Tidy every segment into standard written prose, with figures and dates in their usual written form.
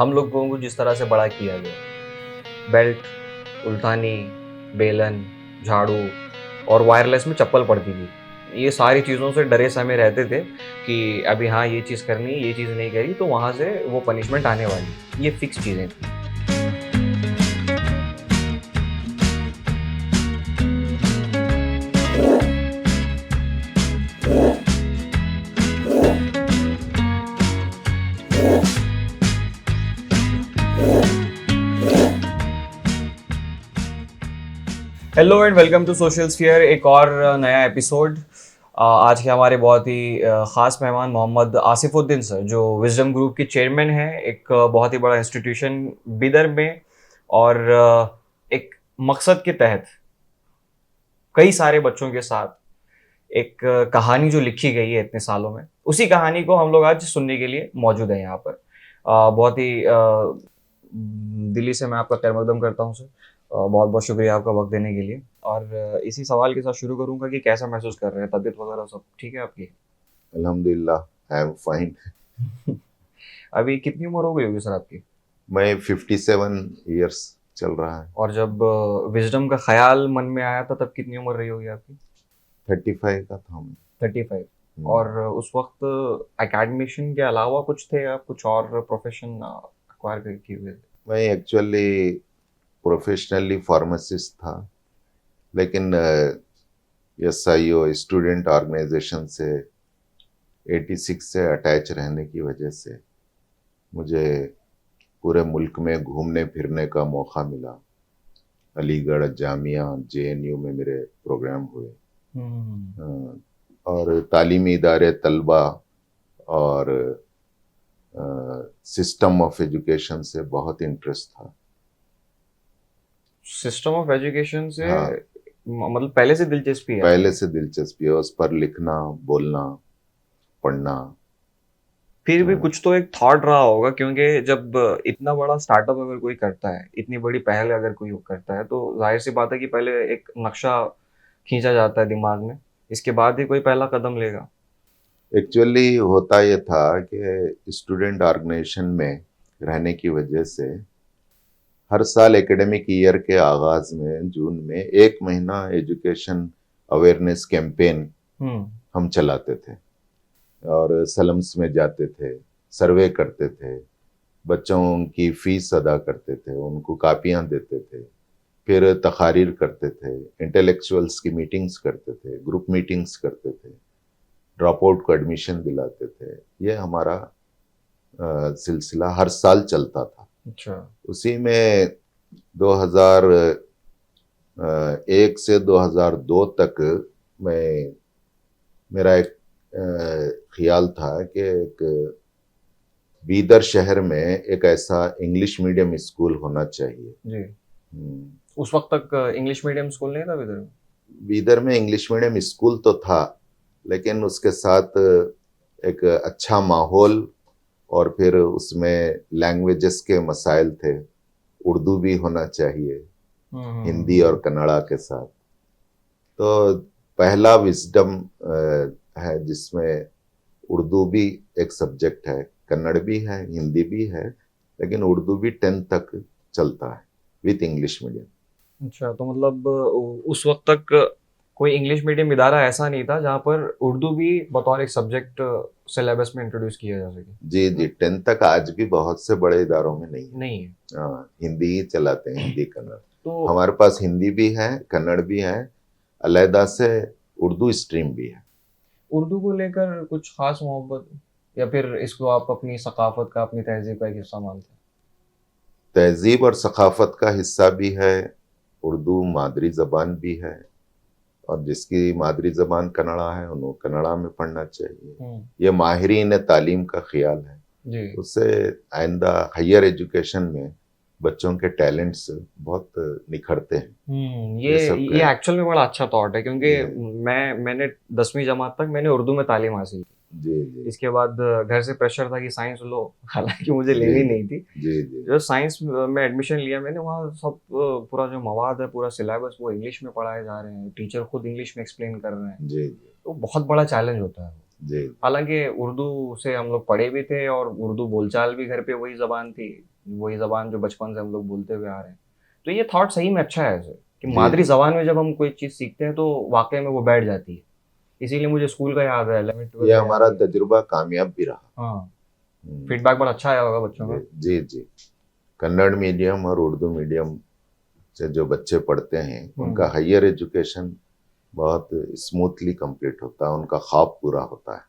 हम लोगों को जिस तरह से बड़ा किया गया, बेल्ट, उल्टानी, बेलन, झाड़ू और वायरलेस में चप्पल पड़ती थी। ये सारी चीज़ों से डरे समय रहते थे कि अभी हाँ, ये चीज़ करनी है, ये चीज़ नहीं करी तो वहाँ से वो पनिशमेंट आने वाली। ये फिक्स चीज़ें थी। Hello and welcome to social sphere, एक और नया एपिसोड। आज के हमारे बहुत ही ख़ास मेहमान मोहम्मद आसिफुद्दीन सर, जो विजडम ग्रुप के चेयरमैन हैं, एक बहुत ही बड़ा इंस्टीट्यूशन बिदर में। और एक मकसद के तहत कई सारे बच्चों के साथ एक कहानी जो लिखी गई है इतने सालों में, उसी कहानी को हम लोग आज सुनने के लिए मौजूद हैं यहाँ पर। बहुत ही दिल्ली से मैं आपका खैरमकदम करता हूँ सर। बहुत बहुत शुक्रिया आपका वक्त देने के लिए। और इसी सवाल के साथ शुरू करूंगा कि कैसा महसूस कर रहे हैं, तबीयत वगैरह सब ठीक है आपकी? अल्हम्दुलिल्लाह आई एम फाइन। अभी कितनी उम्र हो गई होगी सर आपकी? मैं 57 इयर्स चल रहा है। और जब विजडम का ख्याल मन में आया था तब कितनी उम्र रही होगी आपकी? 35 का था मैं। 35। और उस वक्त एकेडमिशन के अलावा कुछ थे, आप कुछ और प्रोफेशन एक्वायर किए हुए थे? मैं एक्चुअली प्रोफेशनली फार्मासिस्ट था, लेकिन SIO स्टूडेंट ऑर्गेनाइजेशन से 86 से अटैच रहने की वजह से मुझे पूरे मुल्क में घूमने फिरने का मौका मिला। अलीगढ़, जामिया, JNU में मेरे प्रोग्राम हुए। और तालीमी इदारे, तलबा और सिस्टम ऑफ एजुकेशन से बहुत इंटरेस्ट था। सिस्टम ऑफ एजुकेशन से हाँ, मतलब पहले से दिलचस्पी है पहले आपको? से दिलचस्पी है, उस पर लिखना, बोलना, पढ़ना। फिर भी कुछ तो एक थॉट रहा होगा, क्योंकि जब इतना बड़ा स्टार्टअप अगर कोई करता है, इतनी बड़ी पहल अगर कोई करता है, तो जाहिर सी बात है कि पहले एक नक्शा खींचा जाता है दिमाग में, इसके बाद ही कोई पहला कदम लेगा। एक्चुअली होता ये था कि स्टूडेंट ऑर्गेनाइजेशन में रहने की वजह से हर साल एकेडमिक ईयर के आगाज में जून में 1 महीना एजुकेशन अवेयरनेस कैंपेन हम्म। हम चलाते थे और सलम्स में जाते थे, सर्वे करते थे, बच्चों की फीस अदा करते थे, उनको कापियां देते थे, फिर तकारीर करते थे, इंटेलेक्चुअल्स की मीटिंग्स करते थे, ग्रुप मीटिंग्स करते थे, ड्रॉप आउट को एडमिशन दिलाते थे। ये हमारा सिलसिला हर साल चलता था। अच्छा। उसी में 2001 से 2002 तक मैं मेरा एक ख्याल था कि एक बीदर शहर में एक ऐसा इंग्लिश मीडियम स्कूल होना चाहिए। जी। हम्म, उस वक्त तक इंग्लिश मीडियम स्कूल नहीं था इधर में? बीदर में इंग्लिश मीडियम स्कूल तो था, लेकिन उसके साथ एक अच्छा माहौल और फिर उसमें लैंग्वेजेस के मसाइल थे। उर्दू भी होना चाहिए, हिंदी और कन्नड़ा के साथ। तो पहला विजडम है जिसमें उर्दू भी एक सब्जेक्ट है, कन्नड़ भी है, हिंदी भी है, लेकिन उर्दू भी 10 तक चलता है विथ इंग्लिश मीडियम। अच्छा, तो मतलब उस वक्त तक कोई इंग्लिश मीडियम इदारा ऐसा नहीं था जहाँ पर उर्दू भी बतौर एक सब्जेक्ट सिलेबस में इंट्रोड्यूस किया जा सके? जी जी, 10 तक आज भी बहुत से बड़े इदारों में नहीं है। नहीं है। हाँ, हिंदी ही चलाते हैं, हिंदी कन्नड़। तो हमारे पास हिंदी भी है, कन्नड़ भी है, अलहदा से उर्दू स्ट्रीम भी है। उर्दू को लेकर कुछ खास मोहब्बत, या फिर इसको आप अपनी सकाफत का, अपनी तहजीब का एक हिस्सा मानते हैं? तहजीब और सकाफत का हिस्सा भी है, उर्दू मादरी ज़बान भी है, और जिसकी मादरी ज़बान कन्नड़ा है उन्हें कन्नड़ा में पढ़ना चाहिए। ये माहिरीन तालीम का ख्याल है। जी। उससे आइंदा हायर एजुकेशन में बच्चों के टैलेंट्स बहुत निखरते हैं। ये ये सब ये एक्चुअल में बड़ा अच्छा थॉट है, क्योंकि जी मैंने 10वीं जमात तक मैंने उर्दू में तालीम हासिल की। जी जी इसके बाद घर से प्रेशर था कि साइंस लो, हालांकि मुझे जी लेनी नहीं थी। जी जी जो साइंस में एडमिशन लिया मैंने, वहाँ सब पूरा जो मवाद है, पूरा सिलेबस वो इंग्लिश में पढ़ाए जा रहे हैं, टीचर खुद इंग्लिश में एक्सप्लेन कर रहे हैं। जी जी। तो बहुत बड़ा चैलेंज होता है वो। जी हालांकि उर्दू से हम लोग पढ़े भी थे और उर्दू बोलचाल भी घर पे वही ज़बान थी, वही ज़बान जो बचपन से हम लोग बोलते हुए आ रहे हैं। तो ये थॉट सही में अच्छा है सर, कि जी मादरी जी। ज़बान में जब हम कोई चीज़ सीखते हैं तो वाक़ई में वो बैठ जाती है। इसीलिए मुझे स्कूल का याद है, 11th-12th ये का याद हमारा है। तजुर्बा कामयाब भी रहा। हाँ, हम्म, फीडबैक बड़ा अच्छा आया होगा बच्चों जी का। जी जी। कन्नड़ मीडियम और उर्दू मीडियम से जो बच्चे पढ़ते हैं उनका हुँ, हायर एजुकेशन बहुत स्मूथली कंप्लीट होता है, उनका ख्वाब पूरा होता है।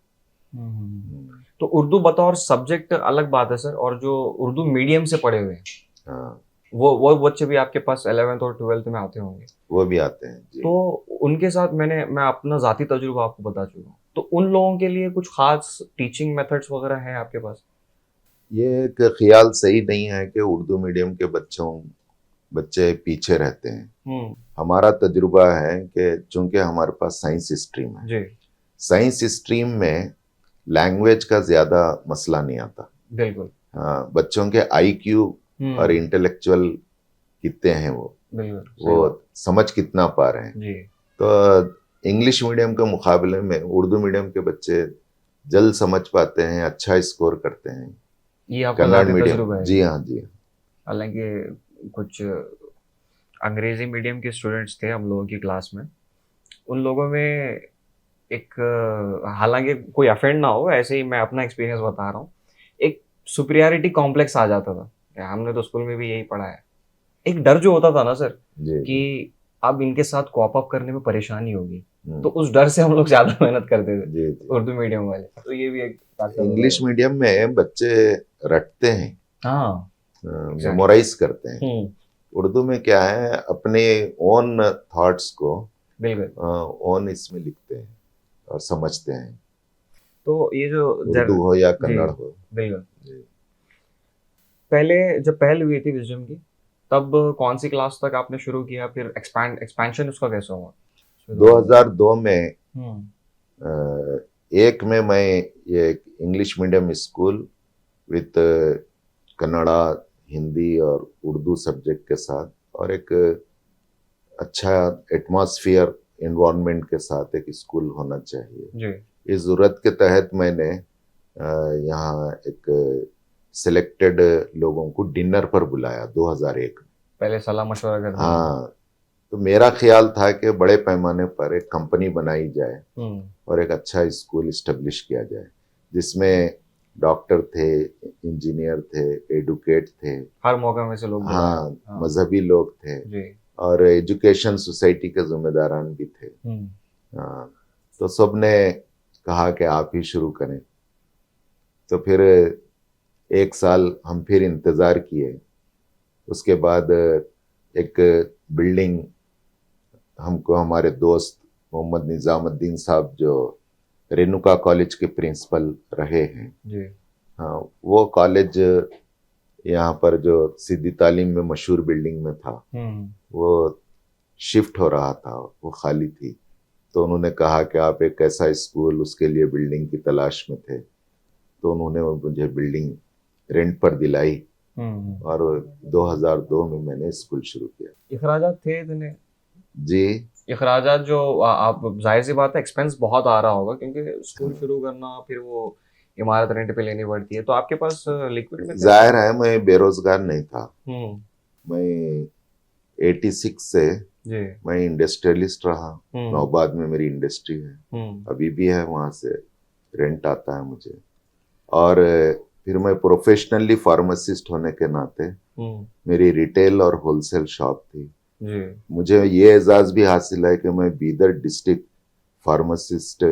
हुँ, हुँ। हम्म, तो उर्दू बतौर सब्जेक्ट अलग बात है सर, और जो उर्दू मीडियम से पढ़े हुए हैं, हाँ, वो बच्चे भी आपके पास 11th और 12th में आते होंगे। वो भी आते हैं तो जी। उनके साथ मैं अपना ज़ाती तजुर्बा आपको बता चुका हूँ। तो उन लोगों के लिए कुछ ख़ास टीचिंग मेथड्स वग़ैरह हैं आपके पास? ये एक ख्याल सही नहीं है कि उर्दू मीडियम के बच्चे पीछे रहते हैं। हुँ, हमारा तजुर्बा है कि चूंकि हमारे पास साइंस स्ट्रीम है, जी, साइंस स्ट्रीम में लैंग्वेज का ज़्यादा मसला नहीं आता। बिल्कुल। हाँ, बच्चों के आईक्यू और हुँ, इंटेलेक्चुअल कितने हैं, बिल्कुल, वो सही बात। समझ कितना पा रहे हैं। जी, तो इंग्लिश मीडियम के मुकाबले में उर्दू मीडियम के बच्चे जल्द समझ पाते हैं, अच्छा स्कोर करते हैं। ये आपका कन्नड़ ज़ाती मीडियम, तजुर्बा है। जी हाँ जी हाँ। हालाँकि कुछ अंग्रेज़ी मीडियम के स्टूडेंट्स थे हम लोगों की क्लास में। उन लोगों में एक, हालाँकि कोई ऑफेंड ना हो, ऐसे ही मैं अपना एक्सपीरियंस बता रहा हूँ। एक सुपीरियॉरिटी कॉम्प्लेक्स आ जाता था, कि हमने तो स्कूल में भी यही पढ़ा है। एक डर जो होता था ना सर, जी जी। कि अब इनके साथ कॉप अप करने में परेशानी होगी, तो हम्म, उस डर से हम लोग ज़्यादा मेहनत करते थे, जी जी। उर्दू मीडियम वाले। तो ये भी एक फैक्टर होता इंग्लिश था। मीडियम में बच्चे रटते हैं, हाँ, एग्ज़ैक्टली। मेमोराइज करते हैं। हुँ, उर्दू में क्या है, अपने ओन थॉट्स को बिल्कुल। ओन इसमें लिखते हैं और समझते हैं, तो ये जो उर्दू हो या जी, कन्नड़ हो। बिल्कुल। जी। पहले जब पहल हुई थी विज़डम की, तब कौन-सी क्लास तक आपने शुरू किया? फिर एक्सपेंशन उसका कैसा हुआ? उसमें थोड़ा बताइए। 2002 में हुँ, अ, एक में मैं ये English medium school with Kannada, Hindi और उर्दू सब्जेक्ट के साथ, और एक अच्छा एटमॉस्फेयर एनवायरनमेंट के साथ एक स्कूल होना चाहिए। जी। इस जरूरत के तहत मैंने यहाँ एक सिलेक्टेड लोगों को डिनर पर बुलाया 2001 में। पहले सलाह-मशवरा करने के लिए। हाँ, तो मेरा ख्याल था कि बड़े पैमाने पर एक कंपनी बनाई जाए हुँ, और एक अच्छा स्कूल इस्टेब्लिश किया जाए, जिसमें डॉक्टर थे, इंजीनियर थे, एडवोकेट थे, हर मौका में से लोग बुलाया। हाँ, हाँ, मजहबी लोग थे, जी। और एजुकेशन सोसाइटी के जिम्मेदारान भी थे। हुँ, हाँ, तो सब ने कहा कि आप ही शुरू करें। तो फिर एक साल हम फिर इंतज़ार किए। उसके बाद एक बिल्डिंग हमको हमारे दोस्त मोहम्मद निज़ामुद्दीन साहब, जो रेणुका कॉलेज के प्रिंसिपल रहे हैं, जी। हाँ, वो कॉलेज यहाँ पर जो सिद्दी तालीम में मशहूर बिल्डिंग में था, हुँ, वो शिफ्ट हो रहा था, वो खाली थी। तो उन्होंने कहा कि आप एक ऐसा स्कूल, उसके लिए बिल्डिंग की तलाश में थे, तो उन्होंने मुझे बिल्डिंग रेंट पर दिलाई, हुँ, हुँ। और 2002 में मैंने स्कूल शुरू किया। इखराजात थे इतने? जी इखराजात जो आप, ज़ाहिर-सी बात है एक्सपेंस बहुत आ रहा होगा, क्योंकि स्कूल हाँ। शुरू करना, फिर वो इमारत रेंट पे लेनी पड़ती है। तो आपके पास लिक्विड में थे जाहिर पैसे? है मैं बेरोजगार नहीं था। हुँ, मैं 86 से जी। मैं इंडस्ट्रियलिस्ट रहा। हुँ, नौबाद में मेरी इंडस्ट्री है, हुँ, अभी भी है, वहाँ से रेंट आता है मुझे। और फिर मैं प्रोफेशनली फार्मासिस्ट होने के नाते हुँ, मेरी रिटेल और होलसेल शॉप थी। जी। मुझे ये एजाज़ भी हासिल है कि मैं Bidar district pharmacist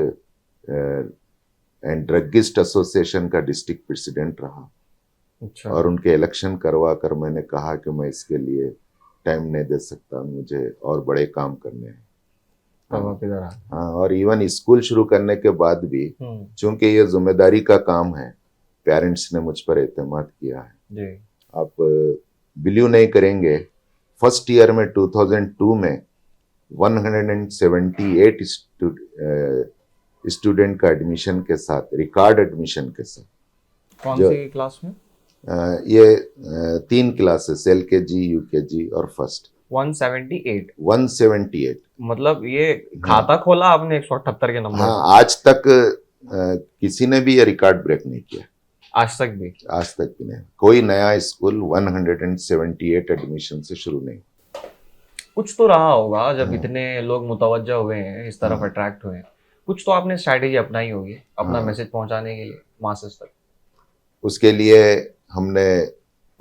and druggist association का डिस्ट्रिक्ट प्रेसिडेंट रहा, अच्छा, और उनके इलेक्शन करवा कर मैंने कहा कि मैं इसके लिए टाइम नहीं दे सकता, मुझे और बड़े काम करने हैं। तब हाँ आप इधर आए। हाँ, और इवन स्कूल शुरू करने के बाद भी, हुँ, चूंकि ये जिम्मेदारी का काम है, पेरेंट्स ने मुझ पर एतमाद किया है। जी। आप बिलीव नहीं करेंगे, फर्स्ट ईयर में 2002 में 178 स्टूडेंट का एडमिशन के साथ, रिकॉर्ड एडमिशन के साथ, जो कौन-सी क्लास में? ये 3 क्लासेस, LKG, UKG और फर्स्ट, 178। 178। मतलब ये हाँ खाता खोला आपने 178 के नंबर हाँ, से? आज तक किसी ने भी ये रिकॉर्ड ब्रेक नहीं किया आज तक भी? आज तक भी नहीं। कोई नया स्कूल 178 एडमिशन से शुरू नहीं। कुछ तो रहा होगा जब हाँ। इतने लोग मुतवज्जा हुए हैं, इस तरफ हाँ। अट्रैक्ट हुए हैं, कुछ तो आपने स्ट्रैटेजी अपनाई होगी अपना हाँ। मैसेज पहुंचाने के लिए मासेस तक। उसके लिए हमने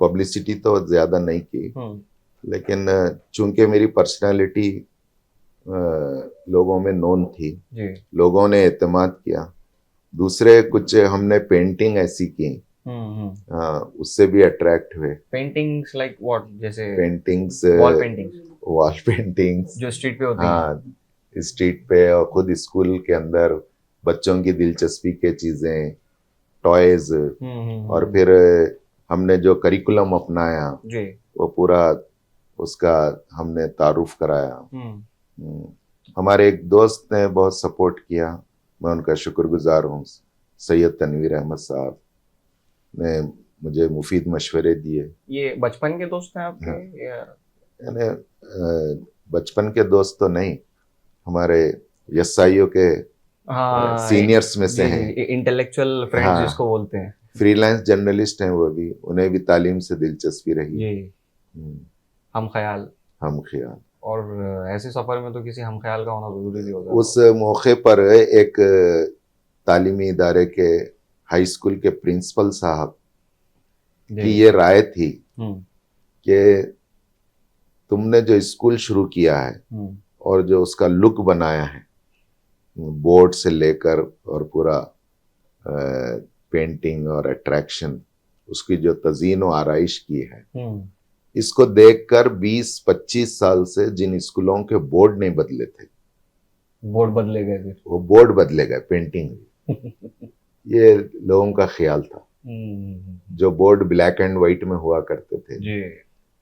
पब्लिसिटी तो ज्यादा नहीं की, लेकिन चूंकि मेरी पर्सनालिटी लोगों में नोन थी, जी। लोगों ने एतमाद किया। दूसरे कुछ हमने पेंटिंग ऐसी की, उससे भी अट्रैक्ट हुए। Paintings like what? जैसे paintings, wall paintings wall paintings जो स्ट्रीट पे होती हैं। हाँ, स्ट्रीट पे और खुद स्कूल के अंदर बच्चों की दिलचस्पी के चीजें, टॉयज, और फिर हमने जो करिकुलम अपनाया जी। वो पूरा उसका हमने तारुफ कराया। हमारे एक दोस्त ने बहुत सपोर्ट किया, मैं उनका शुक्रगुजार हूँ। सैयद तनवीर अहमद साहब ने मुझे मुफीद मशवरे दिए। ये बचपन के दोस्त हैं आपके? हाँ। या यानी बचपन के दोस्त तो नहीं, हमारे यसाइयों के हाँ, सीनियर्स में से हैं। इंटेलेक्चुअल फ्रेंड्स हाँ, जिसको बोलते हैं। फ्रीलांस जर्नलिस्ट हैं वो भी, उन्हें भी तालीम से दिलचस्पी रही। जी। हम ख्याल। हम ख्याल। और ऐसे सफर में तो किसी हम ख्याल का होना जरूरी भी होता है। उस मौके पर एक तालीमी इदारे के हाई स्कूल के प्रिंसिपल साहब की ये राय थी कि तुमने जो स्कूल शुरू किया है और जो उसका लुक बनाया है, बोर्ड से लेकर और पूरा पेंटिंग और अट्रैक्शन, उसकी जो तज़ीन और आराइश की है, इसको देखकर 20-25 साल से जिन स्कूलों के बोर्ड नहीं बदले थे, बोर्ड बदले गए फिर। वो बोर्ड बदले गए, पेंटिंग ये लोगों का ख्याल था। जो बोर्ड ब्लैक एंड व्हाइट में हुआ करते थे जी,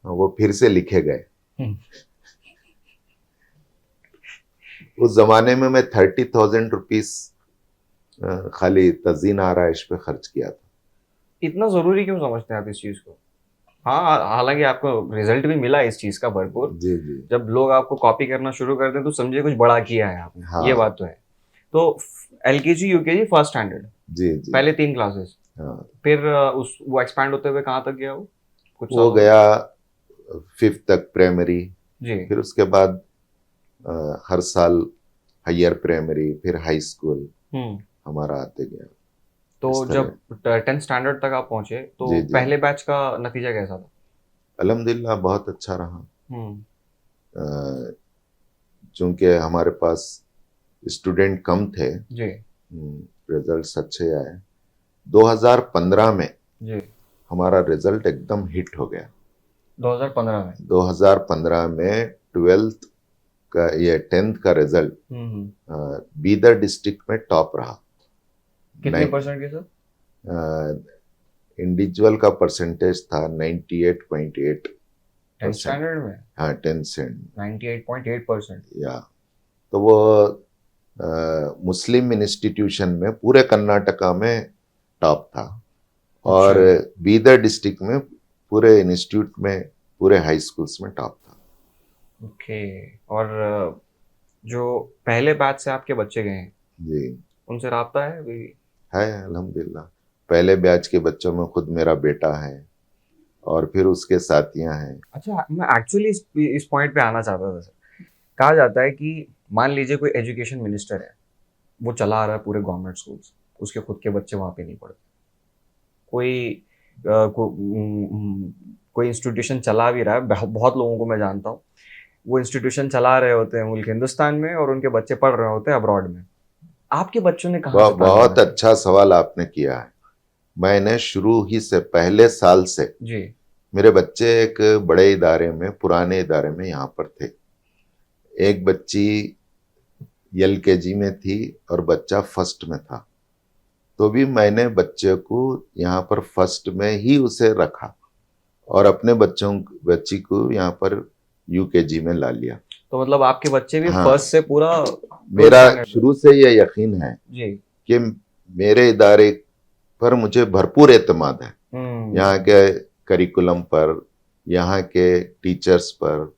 वो फिर से लिखे गए। उस जमाने में मैं 30,000 रुपीस खाली तज़ीन आराइश पे खर्च किया था। इतना जरूरी क्यों समझते हैं आप इस चीज को? हाँ, हालांकि आपको रिजल्ट भी मिला इस चीज का भरपूर। जी जी। जब लोग आपको कॉपी करना शुरू करते हैं तो समझिए कुछ बड़ा किया है आपने। हाँ। ये बात तो है। तो LKG UKG फर्स्ट स्टैंडर्ड, जी जी, पहले 3 क्लासेस, हाँ, फिर वो एक्सपैंड होते हुए कहाँ तक गया वो? कुछ वो गया 5th तक प्राइमरी। जी। फिर उसके बाद हर साल हायर प्राइमरी, फिर हाई स्कूल हमारा आते गया। तो इस तरह। जब 10th स्टैंडर्ड तक आप पहुंचे तो जी जी, पहले बैच का नतीजा कैसा था? अल्हम्दुलिल्लाह बहुत अच्छा रहा। चूंकि हमारे पास स्टूडेंट कम थे, जी रिजल्ट्स अच्छे आए। 2015 में जी। हमारा रिजल्ट एकदम हिट हो गया। 2015 में? 2015 में 12th का, ये 10th का रिजल्ट बीदर डिस्ट्रिक्ट में टॉप रहा। कितने परसेंट के सर? इंडिविजुअल का परसेंटेज था 98.8। 10th स्टैंडर्ड में? हाँ, 10th स्टैंडर्ड 98.8%। या तो वो मुस्लिम इंस्टीट्यूशन में पूरे कर्नाटका में टॉप था। और बीदर डिस्ट्रिक्ट में पूरे इंस्टीट्यूट में, पूरे हाई स्कूल्स में टॉप था। ओके। और जो पहले बैच से आपके बच्चे गए हैं जी, उनसे राब्ता है अभी? है अल्हम्दुलिल्लाह। पहले बैच के बच्चों में खुद मेरा बेटा है और फिर उसके साथियां हैं। अच्छा, मैं एक्चुअली इस पॉइंट पे आना चाहता था सर। कहा जाता है कि मान लीजिए कोई एजुकेशन मिनिस्टर है, वो चला आ रहा है पूरे गवर्नमेंट स्कूल्स, उसके खुद के बच्चे वहाँ पे नहीं पढ़ते। कोई इंस्टीट्यूशन चला भी रहा है, बहुत लोगों को मैं जानता हूँ, वो इंस्टीट्यूशन चला रहे होते हैं मुल्क हिंदुस्तान में और उनके बच्चे पढ़ रहे होते हैं अब्रॉड में। आपके बच्चों ने कहाँ से बहुत अच्छा सवाल आपने किया है। मैंने शुरू ही से, पहले साल से जी, मेरे बच्चे एक बड़े इदारे में, पुराने इदारे में यहाँ पर थे। एक बच्ची LKG में थी और बच्चा फर्स्ट में था, तो भी मैंने बच्चे को यहाँ पर फर्स्ट में ही उसे रखा और अपने बच्ची को यहाँ पर UKG में ला लिया। तो मतलब आपके बच्चे भी हाँ, फर्स्ट से पूरा? मेरा शुरू से ये यकीन है जी कि मेरे इदारे पर मुझे भरपूर एतमाद है। यहाँ के करिकुलम पर, यहाँ के टीचर्स पर,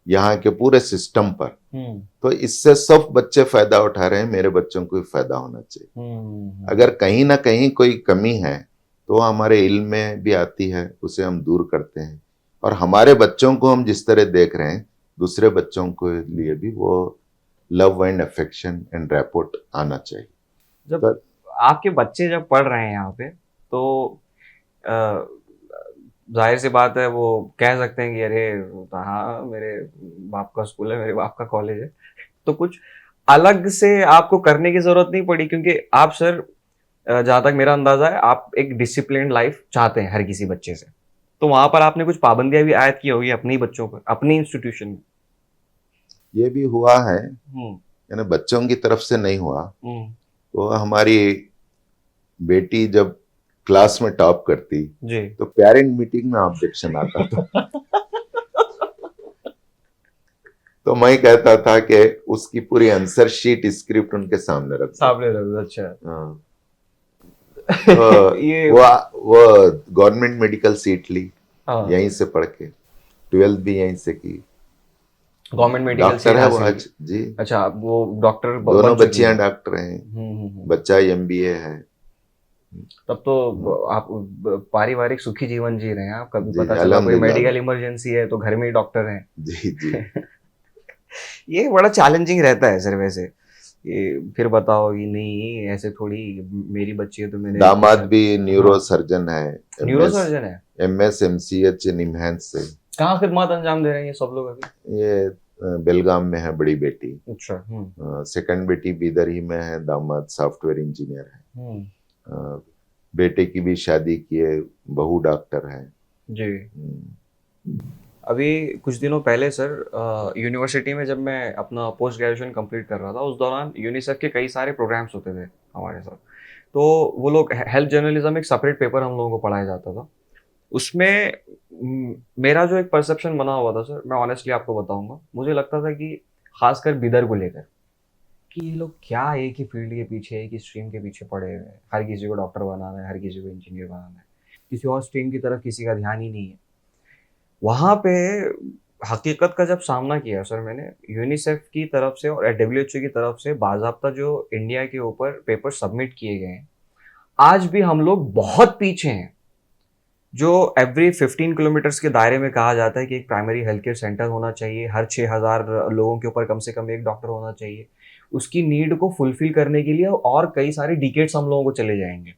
यहाँ के पूरे सिस्टम पर। हम्म तो इससे सब बच्चे फायदा उठा रहे हैं, मेरे बच्चों को भी फायदा होना चाहिए। अगर कहीं ना कहीं कोई कमी है तो हमारे इल्म में भी आती है, उसे हम दूर करते हैं। और हमारे बच्चों को हम जिस तरह देख रहे हैं, दूसरे बच्चों के लिए भी वो love and affection and rapport आना चाहिए। जब तो आपके बच्चे जब पढ़ रहे हैं यहाँ पे, तो अ, जाहिर सी बात है वो कह सकते हैं कि अरे हाँ मेरे बाप का स्कूल है, मेरे बाप का कॉलेज है, तो कुछ अलग से आपको करने की जरूरत नहीं पड़ी, क्योंकि आप सर जहां तक मेरा अंदाजा है आप एक डिसिप्लिन लाइफ चाहते हैं हर किसी बच्चे से, तो वहां पर आपने कुछ पाबंदियां भी आयद की होगी अपने ही बच्चों पर, अपनी इंस्टीट्यूशन में। ये भी हुआ है, हम्म यानी बच्चों की तरफ से नहीं हुआ। हम्म तो हमारी बेटी जब क्लास में टॉप करती जी। तो पेरेंट मीटिंग में ऑब्जेक्शन आता था। तो मैं कहता था कि उसकी पूरी आंसर शीट स्क्रिप्ट उनके सामने रख दो। सामने रख दो, अच्छा। हाँ। तो ये वो गवर्नमेंट मेडिकल सीट ली, हाँ, यहीं से पढ़ के 12th भी यहीं से की। गवर्नमेंट मेडिकल डॉक्टर सीट है वो हासिल की। आज जी। अच्छा, वो डॉक्टर दोनों बन चुकी बच्चियां हैं। डॉक्टर हैं, हम्म। बच्चा एमबीए है। तब तो आप पारिवारिक सुखी जीवन जी रहे हैं। आप कभी जी पता चला कोई अल्हम्दुलिल्लाह। मेडिकल इमरजेंसी है तो घर में ही डॉक्टर हैं। जी जी। ये बड़ा चैलेंजिंग रहता है सर वैसे। ये फिर बताओ कि नहीं ऐसे थोड़ी, मेरी बच्ची है तो मैंने इसकी दामाद भी शादी। हाँ, न्यूरो सर्जन है, न्यूरो एमएस सर्जन है। एमएस एमसीएच निमहांस से। कहाँ खिदमत अंजाम दे रहे हैं ये सब लोग अभी? ये बेलगाम में है बड़ी बेटी। अच्छा। सेकंड बेटी बीदर ही में है, दामाद सॉफ्टवेयर इंजीनियर है। हम्म बेटे की भी शादी की है, बहू डॉक्टर है। जी। हम्म, अभी कुछ दिनों पहले सर यूनिवर्सिटी में जब मैं अपना पोस्ट ग्रेजुएशन कंप्लीट कर रहा था, उस दौरान यूनिसेफ के कई सारे प्रोग्राम्स होते थे हमारे साथ। तो वो लोग हेल्थ जर्नलिज्म, एक सेपरेट पेपर हम लोगों को पढ़ाया जाता था। उसमें मेरा जो एक परसेप्शन बना हुआ था सर, मैं ऑनेस्टली आपको बताऊंगा, मुझे लगता था कि खासकर बिदर को लेकर, कि ये लोग क्या एक ही फील्ड के पीछे, एक ही स्ट्रीम के पीछे पड़े हुए हैं। हर किसी को डॉक्टर बनाना है, हर किसी को इंजीनियर बनाना है, किसी और स्ट्रीम की तरफ किसी का ध्यान ही नहीं है। वहाँ पे हकीकत का जब सामना किया सर मैंने, यूनिसेफ की तरफ से और डब्ल्यूएचओ की तरफ से बाज़ाब्ता जो इंडिया के ऊपर पेपर सबमिट किए गए हैं, आज भी हम लोग बहुत पीछे हैं। जो एवरी 15 किलोमीटर्स के दायरे में कहा जाता है कि एक प्राइमरी हेल्थ केयर सेंटर होना चाहिए, हर 6,000 लोगों के ऊपर कम से कम एक डॉक्टर होना चाहिए, उसकी नीड को फुलफिल करने के लिए और कई सारे डिकेड्स हम लोगों को चले जाएंगे।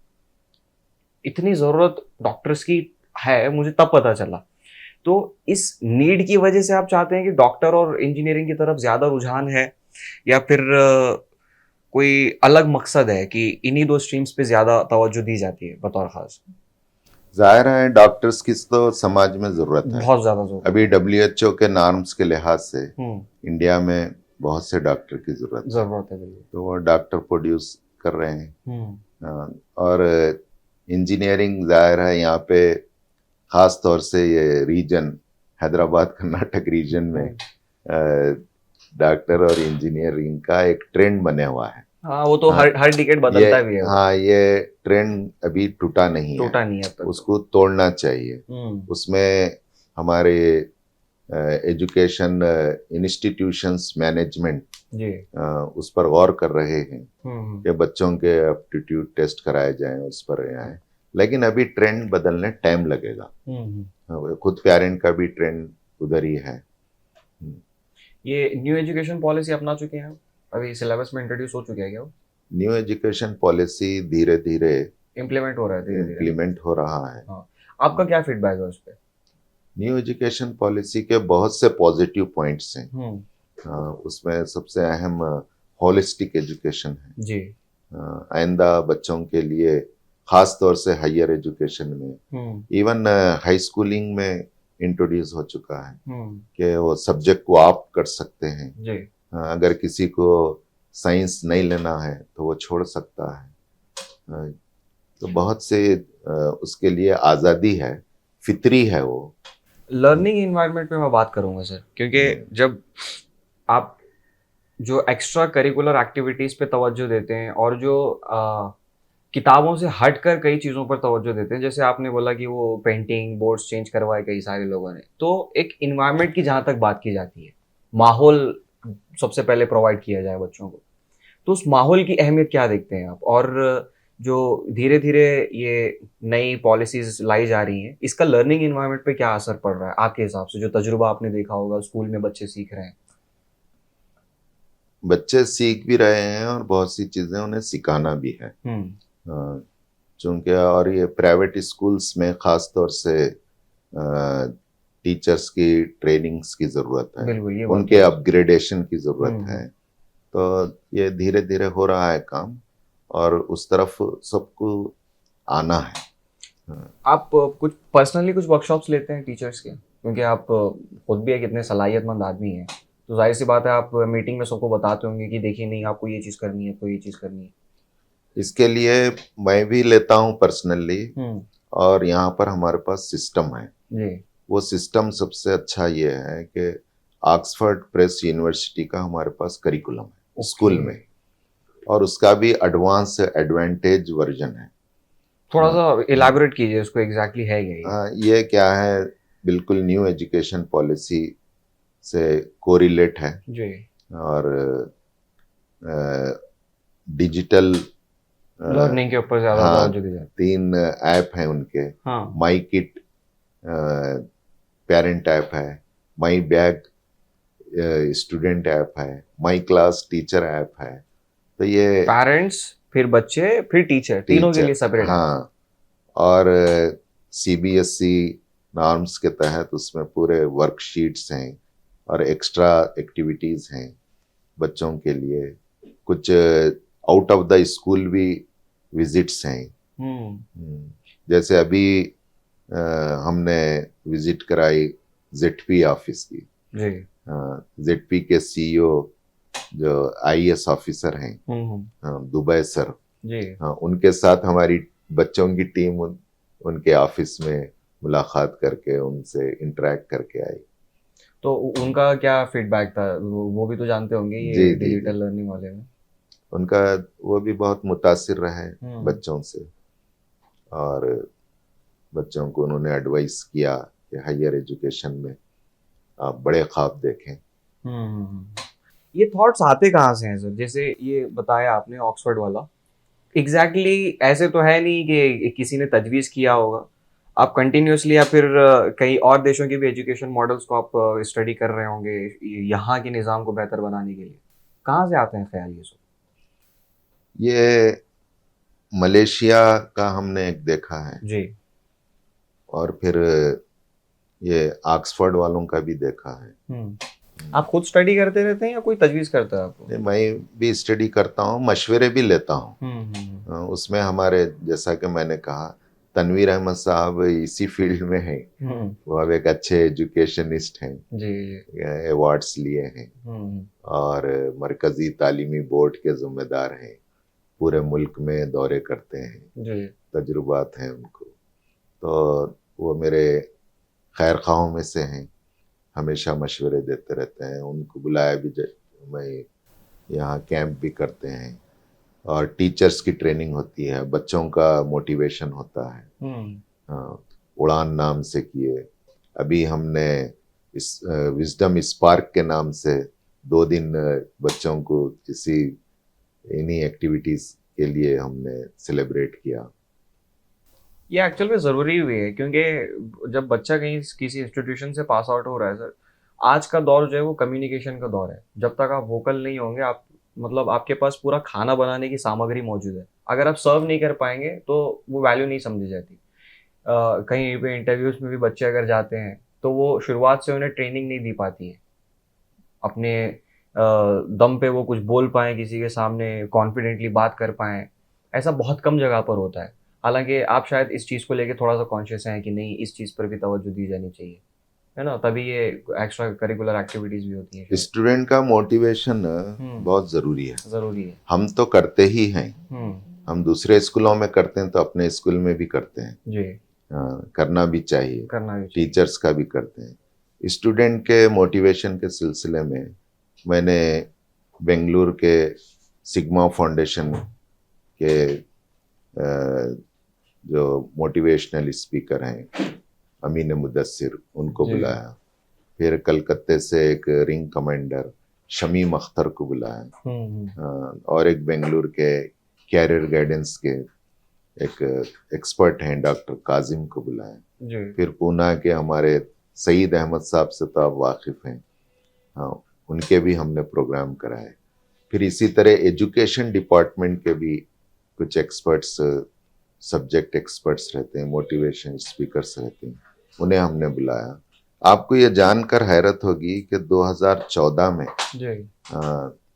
इतनी ज़रूरत डॉक्टर्स की है, मुझे तब पता चला। तो इस नीड की वजह से आप चाहते हैं कि डॉक्टर और इंजीनियरिंग की तरफ ज़्यादा रुझान है, या फिर कोई अलग मकसद है कि इन्हीं दो स्ट्रीम्स पे ज़्यादा तवज्जो दी जाती है बतौर खास? जाहिर है डॉक्टर्स की तो समाज में जरूरत है। बहुत ज़्यादा जरूरत अभी डब्ल्यूएचओ के नॉर्म्स के लिहाज से है। इंडिया में बहुत से डॉक्टर की जरूरत है। ज़रूरत है बिल्कुल। तो वो डॉक्टर प्रोड्यूस कर रहे हैं। और इंजीनियरिंग जाहिर है यहाँ पे खास तौर से ये रीजन हैदराबाद कर्नाटक रीजन में डॉक्टर और इंजीनियरिंग का एक ट्रेंड बने हुआ है। हाँ, वो तो हाँ, हर डिकेड बदलता भी है वो। हाँ ये ट्रेंड अभी टूटा नहीं है, टूटा नहीं है अब तक। उसको तोड़ना चाहिए। उसमें हमारे एजुकेशन इंस्टीट्यूशंस मैनेजमेंट जी। उस पर गौर कर रहे हैं कि हम्म बच्चों के एप्टीट्यूड टेस्ट कराए जाएं, उस पर आए। लेकिन अभी ट्रेंड बदलने टाइम लगेगा। खुद पेरेंट का भी ट्रेंड उधर ही है। ये न्यू एजुकेशन पॉलिसी अपना चुके हैं अभी, सिलेबस में इंट्रोड्यूस हो चुके हैं क्या वो? न्यू एजुकेशन पॉलिसी धीरे धीरे इम्प्लीमेंट हो रहा है, धीरे धीरे इम्प्लीमेंट हो रहा है। हाँ, आपका क्या फीडबैक है उस पर? न्यू एजुकेशन पॉलिसी के बहुत से पॉजिटिव पॉइंट्स हैं। उसमें सबसे अहम होलिस्टिक एजुकेशन है जी। आइंदा बच्चों के लिए, खास तौर से हायर एजुकेशन में, इवन हाई स्कूलिंग में इंट्रोड्यूस हो चुका है कि वो सब्जेक्ट को आप कर सकते हैं जी। अगर किसी को साइंस नहीं लेना है तो वो छोड़ सकता है। तो बहुत से उसके लिए आज़ादी है, फितरी है वो। लर्निंग इन्वायरमेंट पे मैं बात करूंगा सर, क्योंकि जब आप जो एक्स्ट्रा करिकुलर एक्टिविटीज़ पे तवज्जो देते हैं और जो किताबों से हटकर कई चीज़ों पर तवज्जो देते हैं, जैसे आपने बोला कि वो पेंटिंग बोर्ड्स चेंज करवाए कई सारे लोगों ने, तो एक इन्वायरमेंट की जहाँ तक बात की जाती है, माहौल सबसे पहले प्रोवाइड किया जाए बच्चों को। तो उस माहौल की अहमियत क्या देखते हैं आप? और जो धीरे-धीरे ये नई पॉलिसीज़ लाई जा रही हैं, इसका लर्निंग एनवायरनमेंट पे क्या असर पड़ रहा है आपके हिसाब से? जो तजुर्बा आपने देखा होगा स्कूल में बच्चे सीख रहे हैं। बच्चे सीख भी रहे हैं और बहुत सी चीजें उन्हें सिखाना भी है। हुँ, अ, चूंकि और ये प्राइवेट स्कूल्स में खास तौर से टीचर्स की ट्रेनिंग्स की ज़रूरत है, बिल्कुल, ये बात तो उनके है। अपग्रेडेशन की ज़रूरत हुँ, है। हुँ। तो ये धीरे धीरे हो रहा है काम और उस तरफ सबको आना है। हाँ, आप कुछ पर्सनली कुछ वर्कशॉप्स लेते हैं टीचर्स के? क्योंकि आप खुद भी एक इतने सलाहियतमंद आदमी हैं, तो ज़ाहिर-सी बात है आप मीटिंग में सबको बताते होंगे कि देखिए नहीं आपको ये चीज़ करनी है, आपको ये चीज़ करनी है। इसके लिए मैं भी लेता हूँ पर्सनली हुँ, और यहाँ पर हमारे पास सिस्टम है। जी। वो सिस्टम सबसे अच्छा ये है कि ऑक्सफोर्ड प्रेस यूनिवर्सिटी का हमारे पास करिकुलम है ओके। स्कूल में और उसका भी एडवांस एडवांटेज वर्जन है। हाँ, थोड़ा-सा हाँ, इलैबोरेट कीजिए उसको एग्ज़ैक्टली है क्या ये? हाँ, ये क्या है, बिल्कुल न्यू एजुकेशन पॉलिसी से कोरिलेट है जी। और डिजिटल लर्निंग के ऊपर ज़्यादा हाँ, तवज्जो दी जाती 3 ऐप हैं उनके। है। हाँ, माई किट पेरेंट ऐप है, माई बैग स्टूडेंट ऐप है, माई क्लास टीचर ऐप है। तो ये पेरेंट्स, फिर बच्चे, फिर टीचर, तीनों के टीचर, लिए सेपरेट ऐप। हाँ, और सीबीएसई नॉर्म्स के तहत उसमें पूरे वर्कशीट्स हैं और एक्स्ट्रा एक्टिविटीज हैं बच्चों के लिए। कुछ आउट ऑफ द स्कूल भी विजिट्स हैं। हुँ, जैसे अभी अ, हमने विजिट कराई जेडपी ऑफिस की। जी। जेडपी के सीईओ जो आईएएस ऑफिसर हैं, हुँ, हुँ। दुबई सर, जी। उनके साथ हमारी बच्चों की टीम उनके ऑफिस में मुलाकात करके उनसे इंटरेक्ट करके आई। तो उनका क्या फीडबैक था? वो भी तो जानते होंगे जी ये जी जी, डिजिटल लर्निंग वाले में? उनका वो भी बहुत मुतासिर रहे हुँ, बच्चों से और बच्चों को उन्होंने एडवाइस किया कि हायर एजुकेशन में आप बड़े ख्वाब देखें। हुँ, हुँ, हुँ। ये थॉट्स आते कहाँ से हैं सर? जैसे ये बताया आपने ऑक्सफोर्ड वाला, एग्ज़ैक्टली ऐसे तो है नहीं कि किसी ने तजवीज़ किया होगा। आप कंटिन्यूअसली या फिर कई और देशों के भी एजुकेशन मॉडल्स को आप स्टडी कर रहे होंगे यहाँ के निज़ाम को बेहतर बनाने के लिए। कहाँ से आते हैं ख़्याल ये सब? ये मलेशिया का हमने एक देखा है जी। और फिर ये ऑक्सफोर्ड वालों का भी देखा है। हुँ। आप खुद स्टडी करते रहते हैं या कोई तजवीज़ करता है आपको? नहीं, मैं भी स्टडी करता हूँ, मशवरे भी लेता हूँ। हुँ, हुँ, हुँ। उसमें हमारे, जैसा कि मैंने कहा, तनवीर अहमद साहब इसी फील्ड में हैं। हुँ, वो अब एक अच्छे एजुकेशनिस्ट हैं, जी, जी। अवार्ड्स लिए हैं हुँ, हुँ। और मरकज़ी तालीमी बोर्ड के ज़िम्मेदार हैं। पूरे मुल्क में दौरे करते हैं, जी। तजुर्बात हैं उनको। तो वो मेरे खैर ख़्वाहों में से हैं, हमेशा मशवरे देते रहते हैं। उनको बुलाया भी मैं यहाँ कैंप भी करते हैं और टीचर्स की ट्रेनिंग होती है, बच्चों का मोटिवेशन होता है। हुँ। हाँ, उड़ान नाम से किए। अभी हमने इस विजडम स्पार्क के नाम से 2 दिन बच्चों को किसी इन्हीं एक्टिविटीज के लिए हमने सेलिब्रेट किया। ये एक्चुअल में ज़रूरी भी है क्योंकि जब बच्चा कहीं किसी इंस्टीट्यूशन से पास आउट हो रहा है सर, आज का दौर जो है वो कम्युनिकेशन का दौर है। जब तक आप वोकल नहीं होंगे आप मतलब आपके पास पूरा खाना बनाने की सामग्री मौजूद है। अगर आप सर्व नहीं कर पाएँगे तो वो वैल्यू नहीं समझी जाती। कहीं पे इंटरव्यूज़ में भी बच्चे अगर जाते हैं, तो वो शुरुआत से उन्हें ट्रेनिंग नहीं दी पाती है। अपने दम पे वो कुछ बोल पाएँ किसी के सामने, कॉन्फिडेंटली बात कर पाएँ, ऐसा बहुत कम जगह पर होता है। हालाँकि आप शायद इस चीज़ को लेके थोड़ा-सा कॉन्शियस हैं कि नहीं, इस चीज़ पर भी तवज्जो दी जानी चाहिए, है ना? तभी ये एक्स्ट्रा करिकुलर एक्टिविटीज़ भी होती हैं शायद। स्टूडेंट का मोटिवेशन हुँ, बहुत ज़रूरी है। ज़रूरी है। हम तो करते ही हैं, हुँ, हम दूसरे स्कूलों में करते हैं तो अपने स्कूल में भी करते हैं। जी, करना भी चाहिए, करना भी चाहिए। टीचर्स का भी करते हैं। स्टूडेंट के मोटिवेशन के सिलसिले में मैंने बेंगलुरु के सिग्मा फाउंडेशन के जो मोटिवेशनल स्पीकर हैं, अमीन मुदस्सिर, उनको जी, बुलाया फिर कलकत्ते से एक रिंग कमांडर शमीम अख्तर को बुलाया, और एक बेंगलुरु के कैरियर गाइडेंस के एक एक्सपर्ट हैं डॉक्टर काजिम को बुलाया। जी फिर पूना के हमारे सईद अहमद साहब से तो आप वाकिफ हैं, हाँ, उनके भी हमने प्रोग्राम कराए। फिर इसी तरह एजुकेशन डिपार्टमेंट के भी कुछ एक्सपर्ट्स, सब्जेक्ट एक्सपर्ट्स रहते हैं, मोटिवेशन स्पीकर्स रहते हैं, उन्हें हमने बुलाया। आपको ये जानकर हैरत होगी कि 2014 में जी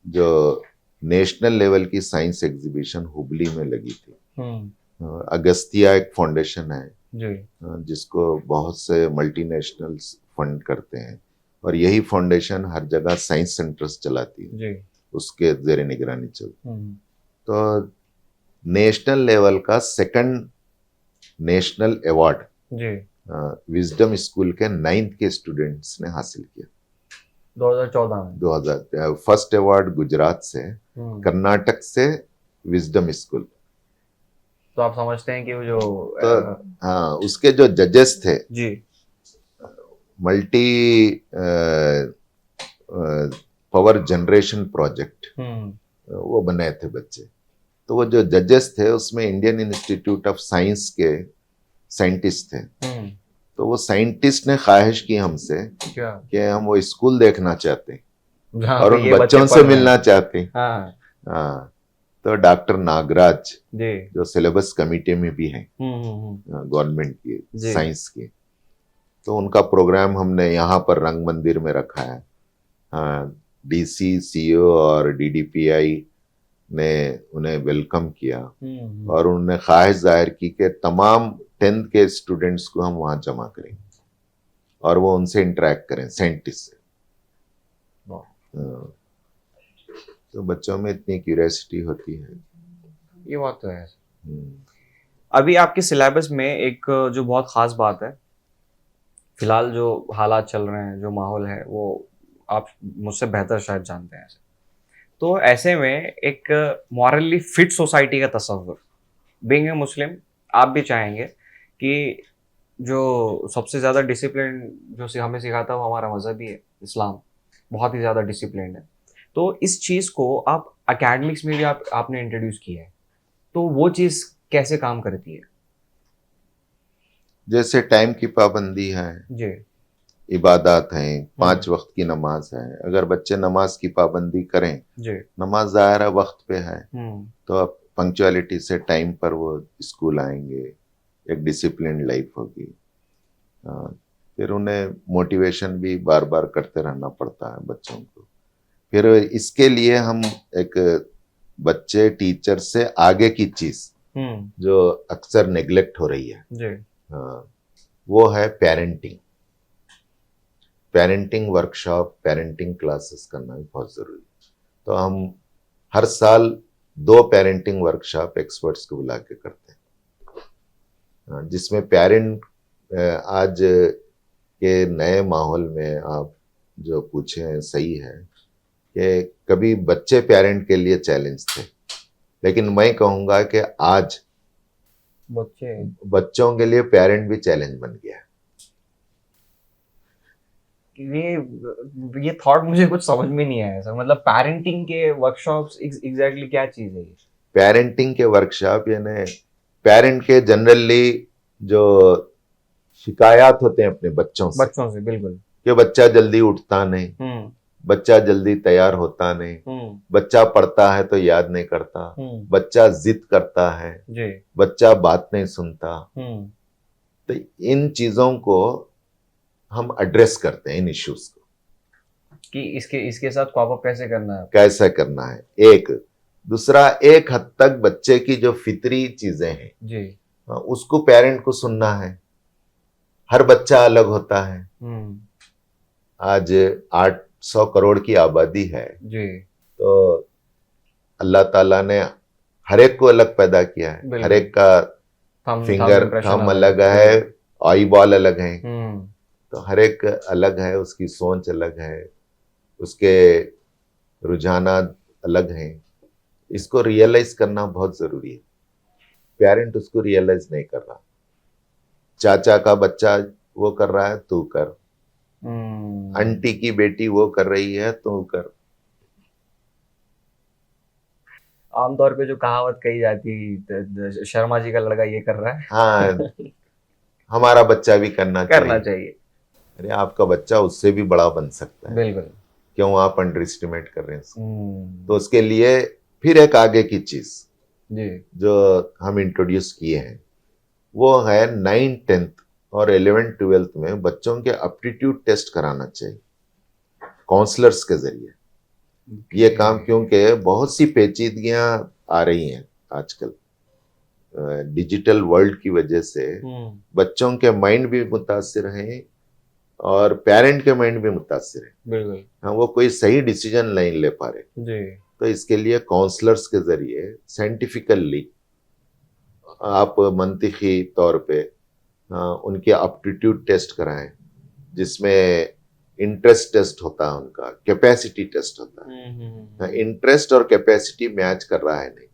जो नेशनल लेवल की साइंस एग्जीबिशन हुबली में लगी थी, अगस्तिया एक फाउंडेशन है जी जिसको बहुत से मल्टीनेशनल्स फंड करते हैं, और यही फाउंडेशन हर जगह साइंस सेंटर्स चलाती है, जी उसके जेर निगरानी चलती। तो नेशनल लेवल का सेकंड नेशनल अवार्ड जी विजडम स्कूल के 9th के स्टूडेंट्स ने हासिल किया 2014 में। 2000। फर्स्ट अवार्ड गुजरात से, कर्नाटक से विजडम स्कूल। तो आप समझते हैं कि वो जो तो हाँ, उसके जो जजेस थे जी मल्टी पावर जनरेशन प्रोजेक्ट वो बनाए थे बच्चे। तो वो जो जजेस थे उसमें इंडियन इंस्टीट्यूट ऑफ साइंस के साइंटिस्ट थे। तो वो साइंटिस्ट ने ख्वाहिश की हमसे क्या कि हम वो स्कूल देखना चाहते हैं जहाँ और पे उन ये बच्चे बच्चों पढ़ से रहे हैं। मिलना चाहते हैं। हाँ हाँ, तो डॉक्टर नागराज जी जो सिलेबस कमेटी में भी हैं गवर्नमेंट की जी। साइंस की, तो उनका प्रोग्राम हमने यहाँ पर रंग मंदिर में रखा है। हाँ, डीसी, सीईओ और डीडीपीआई ने उन्हें वेलकम किया और उन्होंने ख्वाहिश जाहिर की कि तमाम 10th के स्टूडेंट्स को हम वहाँ जमा करेंगे और वो उनसे इंटरेक्ट करें साइंटिस्ट से। तो बच्चों में इतनी क्यूरियोसिटी होती है। ये बात तो है। अभी आपके सिलेबस में एक जो बहुत खास बात है, फिलहाल जो हालात चल रहे हैं, जो माहौल है, वो आप मुझसे बेहतर शायद जानते हैं। तो ऐसे में एक मॉरली फिट सोसाइटी का तस्वर, बीइंग ए मुस्लिम, आप भी चाहेंगे कि जो सबसे ज़्यादा डिसिप्लिन जो हमें सिखाता है वो हमारा मज़हब ही है, इस्लाम बहुत ही ज़्यादा डिसिप्लिन है। तो इस चीज़ को आप एकेडमिक्स में भी आपने इंट्रोड्यूस किया है, तो वो चीज़ कैसे काम करती है? जैसे टाइम की पाबंदी है जी इबादत हैं, 5 वक्त की नमाज है, अगर बच्चे नमाज की पाबंदी करें, जी नमाज ज़ाहिर वक्त पे है, तो अब पंक्चुअलिटी से टाइम पर वो स्कूल आएंगे, एक डिसिप्लिन लाइफ होगी। फिर उन्हें मोटिवेशन भी बार बार करते रहना पड़ता है बच्चों को। फिर इसके लिए हम एक बच्चे टीचर से आगे की चीज जो अक्सर नेग्लेक्ट हो रही है जी वो है parenting. Parenting workshop, parenting classes करना भी बहुत जरूरी है। तो हम हर साल 2 पेरेंटिंग वर्कशॉप एक्सपर्ट्स को बुला के करते हैं, जिसमें पेरेंट आज के नए माहौल में आप जो पूछे हैं सही है कि कभी बच्चे पेरेंट के लिए चैलेंज थे, लेकिन मैं कहूँगा कि आज बच्चों के लिए पेरेंट भी चैलेंज बन गया है। ये थॉट मुझे कुछ समझ में नहीं आया सर, मतलब पेरेंटिंग के वर्कशॉप्स एग्जैक्टली क्या चीज़ है? पेरेंटिंग के वर्कशॉप यानी पेरेंट के जनरली जो शिकायत होते हैं अपने बच्चों से बिल्कुल, कि बच्चा जल्दी उठता नहीं, बच्चा जल्दी तैयार होता नहीं, बच्चा पढ़ता है तो याद नहीं करता, बच्चा जिद करता है जी, बच्चा बात नहीं सुनता। तो इन चीजों को हम एड्रेस करते हैं, इन इश्यूज को कि इसके साथ कॉप अप कैसे करना है। एक दूसरा, एक हद तक बच्चे की जो फितरी चीजें हैं जी, उसको पेरेंट को सुनना है। हर बच्चा अलग होता है। आज 800 करोड़ की आबादी है जी, तो अल्लाह ताला ने हर एक को अलग पैदा किया है, हर एक का थंब अलग है, आई बॉल अलग है, तो हर एक अलग है, उसकी सोच अलग है, उसके रुझानात अलग हैं। इसको रियलाइज करना बहुत जरूरी है। पेरेंट उसको रियलाइज नहीं कर रहा। चाचा का बच्चा वो कर रहा है, तू कर, आंटी की बेटी वो कर रही है तो कर। आमतौर पे जो कहावत कही जाती शर्मा जी का लड़का ये कर रहा है। हाँ, हमारा बच्चा भी करना करना चाहिए। चाहिए। अरे आपका बच्चा उससे भी बड़ा बन सकता है, बिल्कुल। क्यों आप अंडर एस्टिमेट कर रहे हैं उसको? तो हम्म। उसके लिए फिर एक आगे की चीज जी। जो हम इंट्रोड्यूस किए हैं वो है 9th 10th और 11th 12th में बच्चों के एप्टीट्यूड टेस्ट कराना चाहिए काउंसलर्स के जरिए। ये काम क्योंकि बहुत सी पेचीदगियां आ रही हैं आजकल डिजिटल वर्ल्ड की वजह से, बच्चों के माइंड भी मुतासिर हैं और पेरेंट के माइंड भी मुतासिर है। बिल्कुल। हाँ, वो कोई सही डिसीजन नहीं ले पा रहे। जी। तो इसके लिए काउंसलर्स के जरिए साइंटिफिकली आप मंतिकी तौर पे उनके एप्टीट्यूड टेस्ट कराएं, जिसमें इंटरेस्ट टेस्ट होता है, उनका कैपेसिटी टेस्ट होता है। इंटरेस्ट और कैपेसिटी मैच कर रहा है नहीं,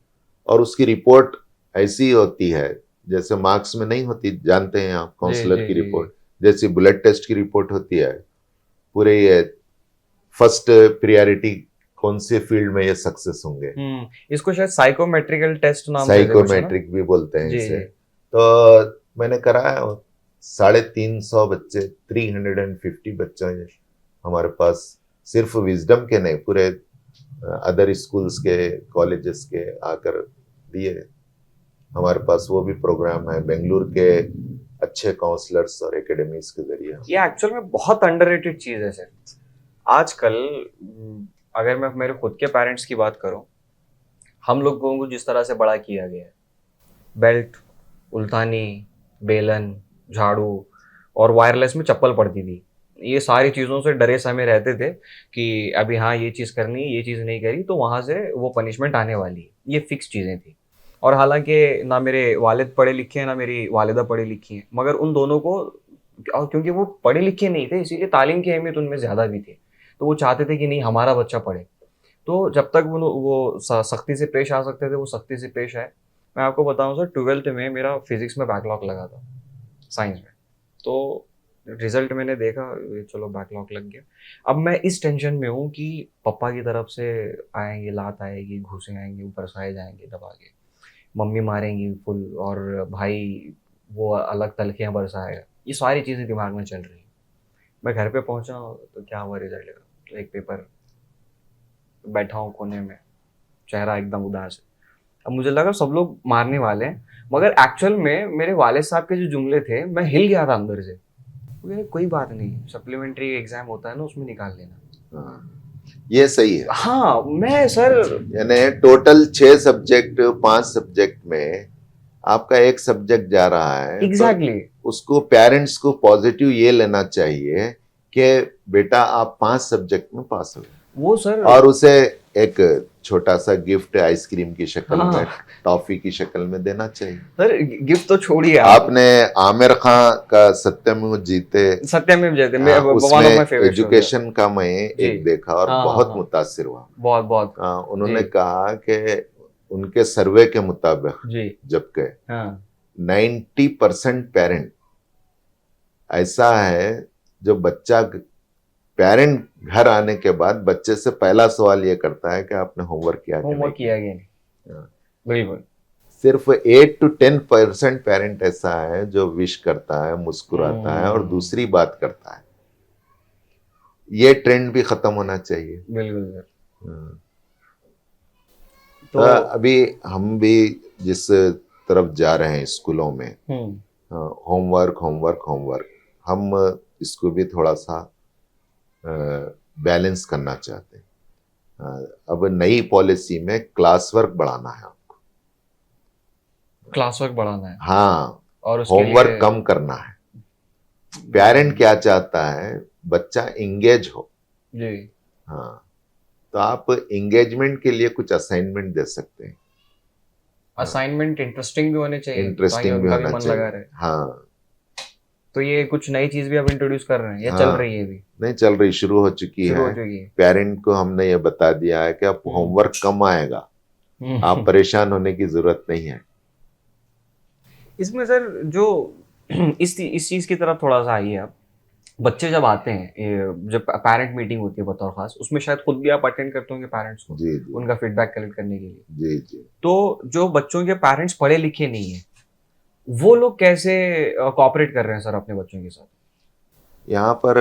और उसकी रिपोर्ट ऐसी होती है जैसे मार्क्स में नहीं होती, जानते हैं आप काउंसलर की रिपोर्ट जैसी ब्लड टेस्ट की रिपोर्ट होती है, पूरे ये फर्स्ट प्रियोरिटी कौन से फील्ड में ये सक्सेस होंगे। इसको शायद साइकोमेट्रिकल टेस्ट नाम से साइकोमेट्रिक भी बोलते हैं इसे। तो मैंने कराया 350 बच्चे, 350 बच्चे हमारे पास, सिर्फ विजडम के नहीं पूरे अदर स्कूल्स के कॉलेजेस के आकर दिए। हमारे पास वो भी प्रोग्राम है बेंगलुरु के अच्छे काउंसलर्स और एकेडमीज के जरिए। ये एक्चुअल में बहुत अंडररेटेड चीज है सर। आजकल अगर मैं मेरे खुद के पेरेंट्स की बात करूं, हम लोगों को जिस तरह से बड़ा किया गया है, बेल्ट, उल्तानी, बेलन, झाड़ू और वायरलेस में चप्पल पड़ती थी, ये सारी चीज़ों से डरे समय रहते थे कि अभी हाँ ये चीज़ करनी है, ये चीज़ नहीं करी तो वहाँ से वो पनिशमेंट आने वाली है, ये फिक्स चीज़ें थी। और हालांकि ना मेरे वालिद पढ़े लिखे हैं ना मेरी वालिदा पढ़ी लिखी हैं, मगर उन दोनों को, और क्योंकि वो पढ़े लिखे नहीं थे इसीलिए तालीम की अहमियत उनमें ज़्यादा भी थी, तो वो चाहते थे कि नहीं हमारा बच्चा पढ़े। तो जब तक वो सख्ती से पेश आ सकते थे वो सख्ती से पेश आए। मैं आपको बताऊं सर, 12th में मेरा फिजिक्स में बैकलॉग लगा था, साइंस में। तो रिजल्ट मैंने देखा, चलो बैकलॉग लग गया। अब मैं इस टेंशन में हूँ कि पापा की तरफ से आएंगे, लात आएगी, घूसे आएंगे, ऊपर साए जाएंगे दबा के, मम्मी मारेंगी फुल, और भाई वो अलग तलखियाँ बरसाएगा। ये सारी चीज़ें दिमाग में चल रही हैं। मैं घर पे पहुँचा तो क्या हुआ रिजल्ट का, एक पेपर, बैठा हूँ कोने में, चेहरा एकदम उदास है। अब मुझे लगा सब लोग मारने वाले हैं, मगर एक्चुअल में मेरे वाले साहब के जो जुमले थे, मैं हिल गया था अंदर से। कोई बात नहीं, सप्लीमेंट्री एग्जाम होता है ना, उसमें निकाल लेना। ये सही है। हाँ मैं सर, यानी टोटल 6 सब्जेक्ट 5 सब्जेक्ट में आपका एक सब्जेक्ट जा रहा है। एग्जैक्टली तो उसको पेरेंट्स को पॉजिटिव ये लेना चाहिए कि बेटा आप 5 सब्जेक्ट में पास हो, वो सर, और उसे एक छोटा सा गिफ्ट आइसक्रीम की शक्ल में, टॉफी की शक्ल में देना चाहिए। सर गिफ्ट तो छोड़िए, आपने आमिर खान का सत्यमेव जीते, उसमें एजुकेशन का मैं एक देखा और बहुत मुतासिर हुआ। बहुत उन्होंने कहा कि उनके सर्वे के मुताबिक जबकि 90% पेरेंट ऐसा है जो बच्चा, पेरेंट घर आने के बाद बच्चे से पहला सवाल ये करता है कि आपने होमवर्क किया कि नहीं। बिल्कुल। सिर्फ 8 to 10% पेरेंट ऐसा है जो विश करता है, मुस्कुराता है और दूसरी बात करता है। ये ट्रेंड भी खत्म होना चाहिए। बिल्कुल। तो अभी हम भी जिस तरफ जा रहे हैं स्कूलों में, होमवर्क होमवर्क होमवर्क, हम इसको भी थोड़ा सा बैलेंस करना चाहते हैं। अब नई पॉलिसी में क्लास वर्क बढ़ाना है, आपको क्लास वर्क बढ़ाना है। हाँ, और होमवर्क कम करना है। पेरेंट क्या चाहता है, बच्चा इंगेज हो जी। हाँ, तो आप इंगेजमेंट के लिए कुछ असाइनमेंट दे सकते हैं। असाइनमेंट इंटरेस्टिंग भी होने चाहिए, इंटरेस्टिंग भी होना चाहिए। हाँ, तो ये कुछ नई चीज भी आप इंट्रोड्यूस कर रहे हैं या चल रही है अभी? नहीं चल रही, शुरू हो चुकी है। पेरेंट को हमने ये बता दिया है कि आप होमवर्क कम आएगा, आप परेशान होने की जरूरत नहीं है। इसमें सर जो इस चीज की तरफ थोड़ा सा आइए आप, बच्चे जब आते हैं, जब पेरेंट मीटिंग होती है बतौर खास, उसमें शायद खुद भी आप अटेंड करते होंगे पेरेंट्स को, जी जी उनका फीडबैक कलेक्ट करने के लिए। जी जी। तो जो बच्चों के पेरेंट्स पढ़े लिखे नहीं है, वो लोग कैसे कोऑपरेट कर रहे हैं सर अपने बच्चों के साथ? यहाँ पर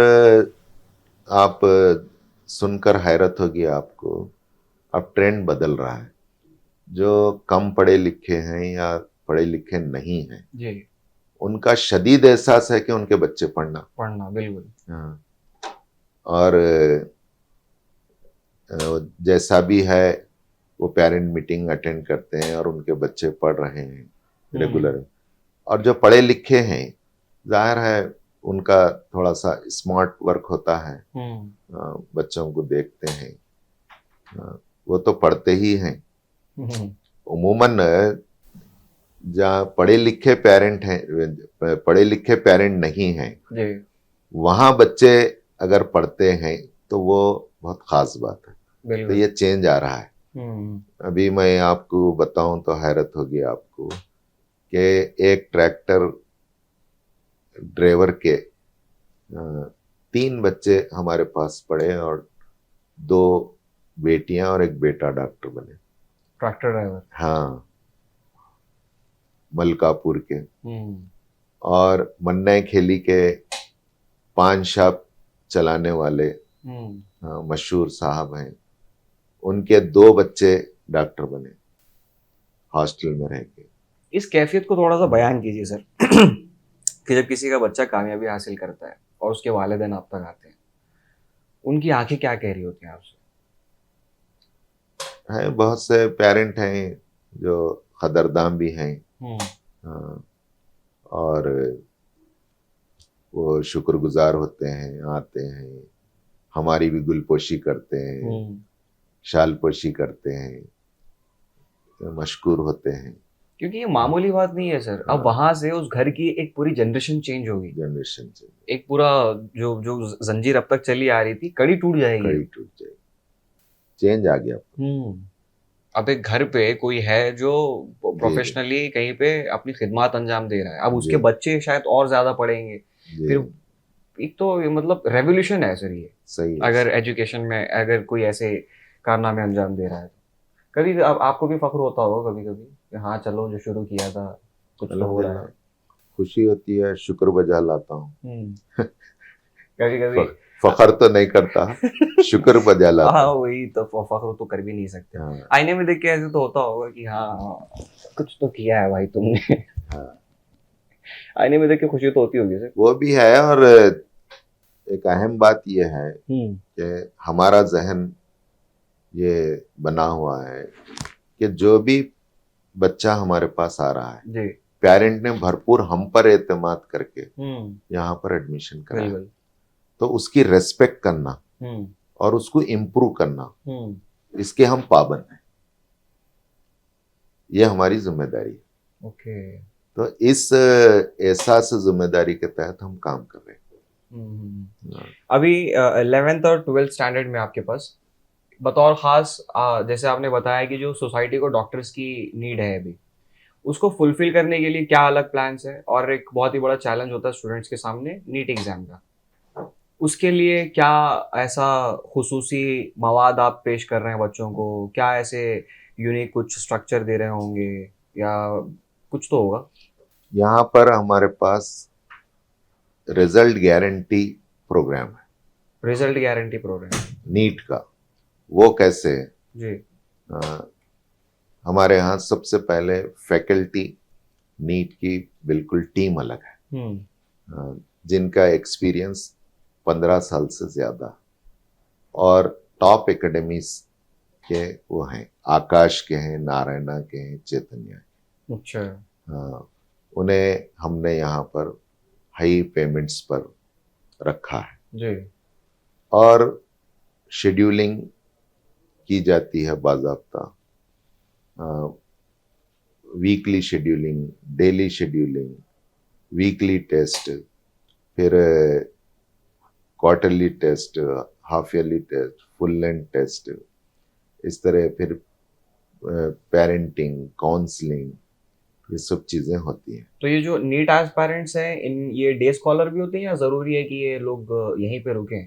आप सुनकर हैरत होगी आपको, अब ट्रेंड बदल रहा है। जो कम पढ़े लिखे हैं या पढ़े लिखे नहीं हैं, जी। उनका शदीद एहसास है कि उनके बच्चे पढ़ना। पढ़ना बिल्कुल। हाँ। और जैसा भी है वो पेरेंट मीटिंग अटेंड करते हैं और उनके बच्चे पढ़ रहे हैं रेगुलर। और जो पढ़े लिखे हैं, जाहिर है उनका थोड़ा सा स्मार्ट वर्क होता है। बच्चों को देखते हैं, वो तो पढ़ते ही हैं। उमूमन जहाँ पढ़े लिखे पेरेंट हैं, पढ़े लिखे पेरेंट नहीं हैं, जी। वहाँ बच्चे अगर पढ़ते हैं तो वो बहुत खास बात है। तो बिल्कुल। ये चेंज आ रहा है। अभी मैं आपको बताऊं तो हैरत होगी आपको कि एक ट्रैक्टर ड्राइवर के 3 बच्चे हमारे पास पढ़े और 2 बेटियां और एक बेटा डॉक्टर बने। Tractor driver. हाँ, मलकापुर के। और मन्ना खेली के पान शॉप चलाने वाले मशहूर साहब हैं, उनके 2 बच्चे डॉक्टर बने हॉस्टल में रह के। इस कैफियत को थोड़ा सा बयान कीजिए सर कि जब किसी का बच्चा कामयाबी हासिल करता है और उसके वालिदैन आप तक आते हैं, उनकी आंखें क्या कह रही होती हैं आपसे? हैं बहुत से पेरेंट हैं जो कदरदान भी हैं। हाँ, और वो शुक्रगुजार होते हैं, आते हैं, हमारी भी गुलपोशी करते हैं, शालपोशी करते हैं, मशकूर होते हैं। क्योंकि ये मामूली बात नहीं है सर। अब वहां से उस घर की एक पूरी जनरेशन चेंज होगी, जनरेशन से एक पूरा जो जो जंजीर अब तक चली आ रही थी, कड़ी टूट जाएगी। कड़ी टूट जाएगी, चेंज आ गया। अब एक घर पे कोई है जो जी जी प्रोफेशनली कहीं पे अपनी खिदमत अंजाम दे रहा है, अब उसके जी बच्चे शायद और ज्यादा पढ़ेंगे। जी, फिर एक तो ये मतलब रेवोल्यूशन है सर ये, सही है। अगर एजुकेशन में अगर कोई ऐसे कारनामे अंजाम दे रहा है तो। कभी अब आपको भी फख्र होता होगा कभी कभी कि हाँ चलो जो शुरू किया था कुछ तो हो रहा है। खुशी होती है, शुक्र बजा लाता हूँ। कभी कभी फखर तो नहीं करता, शुक्र बजा लाता हाँ हूँ। वही तो, फख्र तो कर भी नहीं सकते। हाँ, आईने में देख के ऐसे तो होता होगा कि हाँ कुछ तो किया है भाई तुमने। हाँ, आईने में देख के खुशी तो होती होगी सर। वो भी है। और एक अहम बात यह है कि हमारा जहन ये बना हुआ है कि जो भी बच्चा हमारे पास आ रहा है, जी। पेरेंट ने भरपूर हम पर एतमाद करके यहाँ पर एडमिशन कराया, तो उसकी रेस्पेक्ट करना और उसको इम्प्रूव करना, इसके हम पाबंद हैं। ये हमारी जिम्मेदारी है। ओके। तो इस एहसास जिम्मेदारी के तहत हम काम कर रहे हैं। अभी 11th और 12th स्टैंडर्ड में आपके पास बतौर खास जैसे आपने बताया कि जो सोसाइटी को डॉक्टर्स की नीड है अभी, उसको फुलफिल करने के लिए क्या अलग प्लान्स है? और एक बहुत ही बड़ा चैलेंज होता है स्टूडेंट्स के सामने नीट एग्जाम का, उसके लिए क्या ऐसा खुसूसी मवाद आप पेश कर रहे हैं बच्चों को? क्या ऐसे यूनिक कुछ स्ट्रक्चर दे रहे होंगे या कुछ तो होगा? यहाँ पर हमारे पास रिजल्ट गारंटी प्रोग्राम है। रिजल्ट गारंटी प्रोग्राम नीट का वो कैसे है? जी। हमारे यहाँ सबसे पहले फैकल्टी नीट की बिल्कुल टीम अलग है, जिनका एक्सपीरियंस 15 साल से ज्यादा, और टॉप एकेडमीज के वो हैं, आकाश के हैं, नारायणा के हैं, चैतन्य। अच्छा। हाँ, उन्हें हमने यहाँ पर हाई पेमेंट्स पर रखा है। जी। और शेड्यूलिंग की जाती है बाज़ाब्ता, weekly scheduling, daily scheduling, weekly test, फिर quarterly test, half yearly test, full length test, इस तरह फिर पेरेंटिंग, काउंसलिंग, ये सब चीजें होती हैं। तो ये जो नीट एस्पायरेंट्स हैं, इन ये डे स्कॉलर भी होते हैं या जरूरी है कि ये लोग यहीं पे रुके?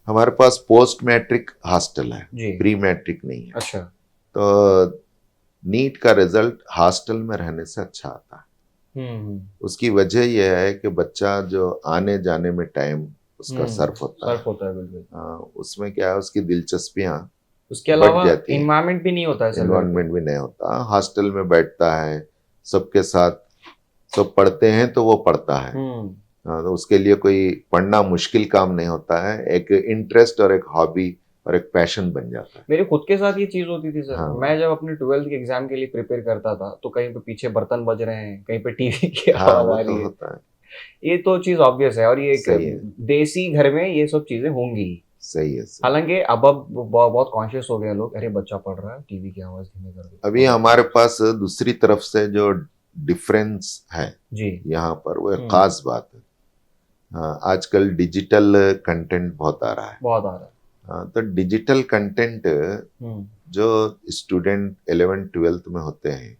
हमारे पास पोस्ट मैट्रिक हॉस्टल है, जी। प्री मैट्रिक नहीं है। अच्छा। तो नीट का रिजल्ट हॉस्टल में रहने से अच्छा आता है। उसकी वजह यह है कि बच्चा जो आने जाने में टाइम उसका सर्फ होता है, सर्फ होता है बिल्कुल। उसमें क्या है, उसकी दिलचस्पियां उसके बढ़ अलावा जाती हैं। इन्वायरमेंट भी नहीं होता है सर घर पे। एनवायरनमेंट भी नहीं होता, हॉस्टल में बैठता है सबके साथ, सब पढ़ते हैं तो वो पढ़ता है। तो उसके लिए कोई पढ़ना मुश्किल काम नहीं होता है, एक इंटरेस्ट और एक हॉबी और एक पैशन बन जाता है। मेरे खुद के साथ ये चीज होती थी सर। हाँ। मैं जब अपने 12th के एग्जाम के लिए प्रिपेयर करता था तो कहीं पे पीछे बर्तन बज रहे हैं, कहीं पे टीवी की हाँ, आवाज वो आ तो रही है। होता है। ये तो चीज ऑब्वियस है, और ये एक सही है। देसी घर में ये सब चीजें होंगी ही। सही है, सही। हालांकि अब बहुत कॉन्शियस हो गए लोग, अरे बच्चा पढ़ रहा है, टीवी की आवाज धीमी कर दो। अभी हमारे पास दूसरी तरफ से जो डिफरेंस है जी। यहाँ पर, वो एक खास बात है। हाँ, आजकल डिजिटल कंटेंट बहुत आ रहा है। बहुत आ रहा है। हाँ, तो डिजिटल कंटेंट जो स्टूडेंट 11th-12th में होते हैं,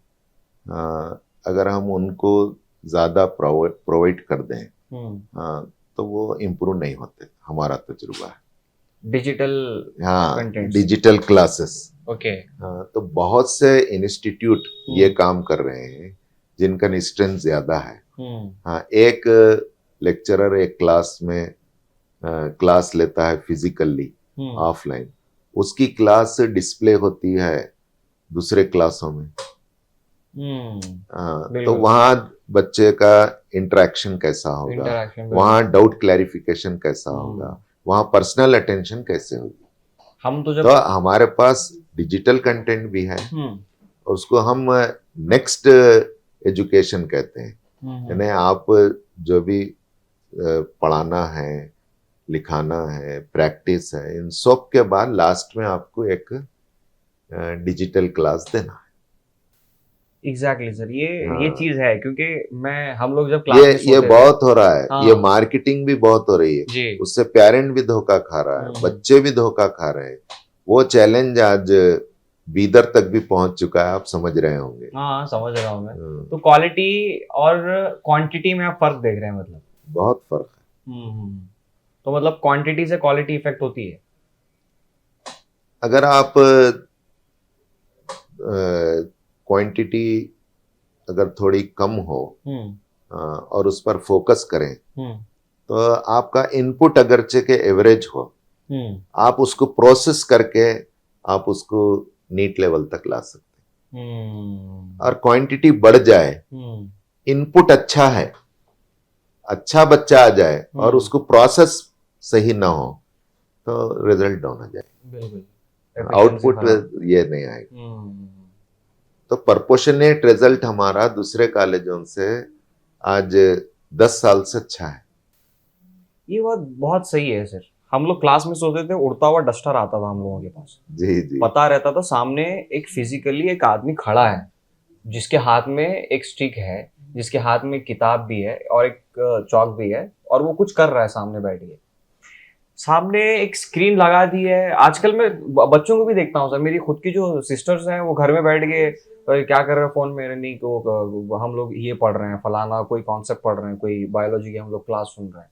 अगर हम उनको ज़्यादा प्रोवाइड कर दें, तो वो इम्प्रूव नहीं होते, हमारा तजुर्बा है। डिजिटल हाँ, कंटेंट। Digital classes. ओके। तो बहुत से इंस्टीट्यूट ये काम कर रहे हैं जिनका स्ट्रेंथ ज्यादा है। हाँ, एक लेक्चरर एक क्लास में क्लास लेता है फिजिकली ऑफलाइन, उसकी क्लास डिस्प्ले होती है दूसरे क्लासों में। तो वहाँ बच्चे का इंटरेक्शन कैसा होगा, वहाँ डाउट क्लैरिफिकेशन कैसा होगा, वहाँ पर्सनल अटेंशन कैसे होगी। हम तो जब तो हमारे पास डिजिटल कंटेंट भी है, और उसको हम नेक्स्ट एजुकेशन कहते हैं। यानी आप जो भी पढ़ाना है, लिखाना है, प्रैक्टिस है, इन सब के बाद लास्ट में आपको एक डिजिटल क्लास देना है। एग्जैक्टली सर, ये हाँ। चीज है, क्योंकि हम लोग जब क्लास में ये बहुत हो रहा है। हाँ। ये मार्केटिंग भी बहुत हो रही है जी। उससे पेरेंट भी धोखा खा रहा है, बच्चे भी धोखा खा रहे हैं। वो चैलेंज आज बीदर तक भी पहुंच चुका है, आप समझ रहे होंगे। हाँ, समझ रहा हूँ मैं। तो क्वालिटी और क्वांटिटी में आप फर्क देख रहे हैं मतलब? बहुत फर्क है। तो मतलब क्वांटिटी से क्वालिटी इफेक्ट होती है? अगर आप क्वांटिटी अगर थोड़ी कम हो और उस पर फोकस करें, तो आपका इनपुट अगरचे के एवरेज हो, आप उसको प्रोसेस करके आप उसको नीट लेवल तक ला सकते हैं। और क्वांटिटी बढ़ जाए, इनपुट अच्छा है, अच्छा बच्चा आ जाए और उसको प्रोसेस सही ना हो, तो रिजल्ट डाउन आ जाए, बिल्कुल आउटपुट ये नहीं आएगा। तो प्रपोर्शनेट रिजल्ट हमारा दूसरे कॉलेजों से आज 10 साल से अच्छा है। ये बात बहुत सही है सर। हम लोग क्लास में सोचते थे, उड़ता हुआ डस्टर आता था हम लोगों के पास। जी जी। पता रहता था सामने एक फिजिकली एक आदमी खड़ा है, जिसके हाथ में एक स्टिक है, जिसके हाथ में किताब भी है और एक चौक भी है, और वो कुछ कर रहा है सामने बैठ के। सामने एक स्क्रीन लगा दी है। आजकल मैं बच्चों को भी देखता हूँ सर, मेरी खुद की जो सिस्टर्स हैं वो घर में बैठ के क्या कर रहे हैं फोन में, नहीं तो हम लोग ये पढ़ रहे हैं, फलाना कोई कॉन्सेप्ट पढ़ रहे हैं, कोई बायोलॉजी की हम लोग क्लास सुन रहे हैं।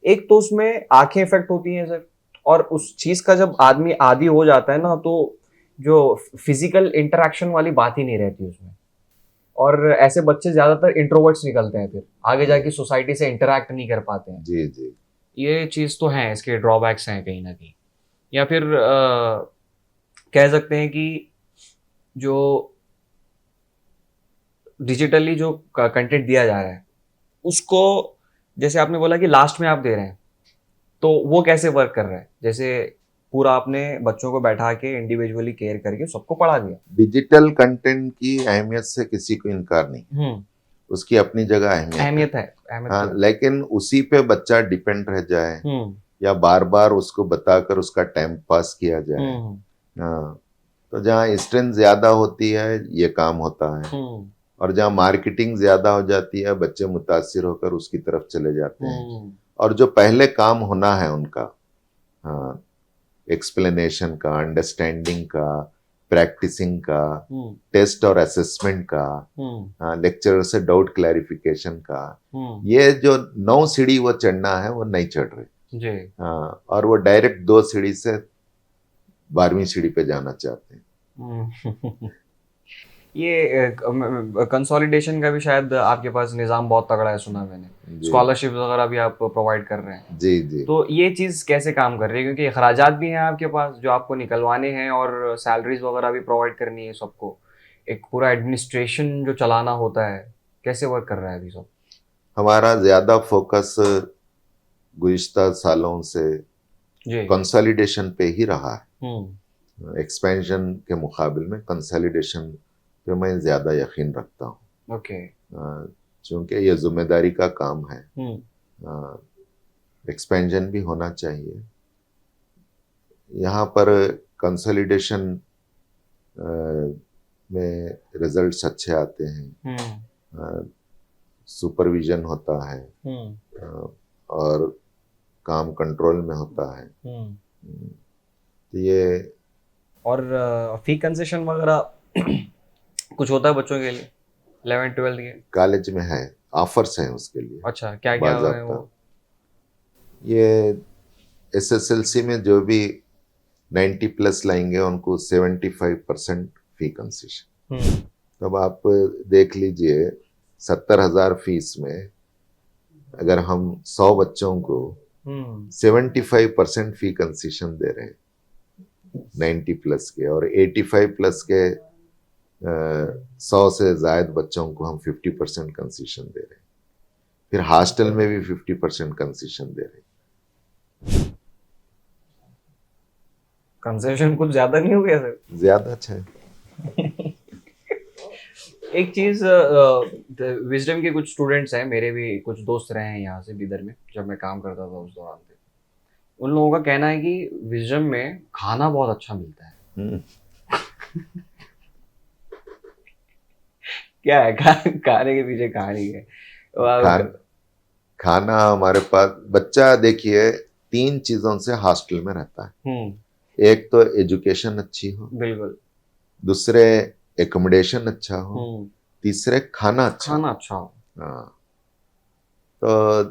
एक तो उसमें आंखें इफेक्ट होती हैं सर, और उस चीज का जब आदमी आदी हो जाता है ना, तो जो फिजिकल इंटरेक्शन वाली बात ही नहीं रहती उसमें। और ऐसे बच्चे ज्यादातर इंट्रोवर्ट्स निकलते हैं, फिर आगे जाके सोसाइटी से इंटरेक्ट नहीं कर पाते हैं। जी जी। ये चीज तो है, इसके ड्रॉबैक्स हैं कहीं ना कहीं। या फिर कह सकते हैं कि जो डिजिटली जो कंटेंट दिया जा रहा है उसको, जैसे आपने बोला कि लास्ट में आप दे रहे हैं, तो वो कैसे वर्क कर रहा है? जैसे पूरा आपने बच्चों को बैठा के इंडिविजुअली केयर करके सबको पढ़ा दिया। डिजिटल कंटेंट की अहमियत से किसी को इनकार नहीं, उसकी अपनी जगह अहमियत है। हाँ, लेकिन उसी पे बच्चा डिपेंड रह जाए या बार बार उसको बताकर उसका टाइम पास किया जाए, हाँ, तो जहाँ स्ट्रेंथ ज्यादा होती है ये काम होता है, और जहाँ मार्केटिंग ज्यादा हो जाती है बच्चे मुतासिर होकर उसकी तरफ चले जाते हैं, और जो पहले काम होना है उनका, हाँ, एक्सप्लेनेशन का, अंडरस्टैंडिंग का, प्रैक्टिसिंग का, टेस्ट और असेसमेंट का, लेक्चरर से डाउट क्लैरिफिकेशन का, ये जो 9 सीढ़ी वो चढ़ना है वो नहीं चढ़ रहे जी। और वो डायरेक्ट 2 सीढ़ी से 12वीं सीढ़ी पे जाना चाहते हैं। ये कंसोलिडेशन का भी शायद आपके पास निज़ाम बहुत तगड़ा है, सुना मैंने। स्कॉलरशिप वगैरह भी आप प्रोवाइड कर रहे हैं। जी जी। तो ये चीज़ कैसे काम कर रही है, क्योंकि अखराजात भी हैं आपके पास जो आपको निकलवाने हैं और सैलरीज वगैरह भी प्रोवाइड करनी है सबको, एक पूरा एडमिनिस्ट्रेशन जो चलाना होता है, कैसे वर्क कर रहा है अभी सब? हमारा ज्यादा फोकस गुज़िश्ता सालों से जी। कंसोलिडेशन पे ही रहा है। एक्सपेंशन के मुकाबले में कंसोलिडेशन पे मैं ज्यादा यकीन रखता हूँ। ओके। क्योंकि ये जिम्मेदारी का काम है। एक्सपेंशन भी होना चाहिए। यहाँ पर कंसोलिडेशन में रिजल्ट्स अच्छे आते हैं, सुपरविजन होता है और काम कंट्रोल में होता है। तो ये और फी कंसेशन वगैरह कुछ होता है बच्चों के लिए 11-12 के? कॉलेज में है, ऑफर्स हैं उसके लिए। अच्छा, क्या क्या है वो? ये एसएसएलसी में जो भी 90 प्लस लाएंगे उनको 75% फी कंसेशन। तब आप देख लीजिए 70,000 फीस में अगर हम 100 बच्चों को 75% फी कंसेशन दे रहे हैं 90 प्लस के, और 85 प्लस के 100 से ज्यादा बच्चों को हम 50% कंसेशन दे रहे हैं। फिर हॉस्टल में भी 50% कंसेशन दे रहे हैं। कंसेशन कुछ ज्यादा नहीं हो गया सर? ज्यादा अच्छा है। एक चीज, विजडम के कुछ स्टूडेंट्स हैं, मेरे भी कुछ दोस्त रहे हैं यहाँ से बिदर में, जब मैं काम करता था उस दौरान पे। उन लोगों का कहना है कि विजडम में खाना बहुत अच्छा मिलता है। क्या है खाने के पीछे कहानी है? खाना हमारे पास, बच्चा देखिए 3 चीजों से हॉस्टल में रहता है। एक तो एजुकेशन अच्छी हो, बिल्कुल। दूसरे एकोमोडेशन अच्छा हो, तीसरे खाना अच्छा हो। हाँ, तो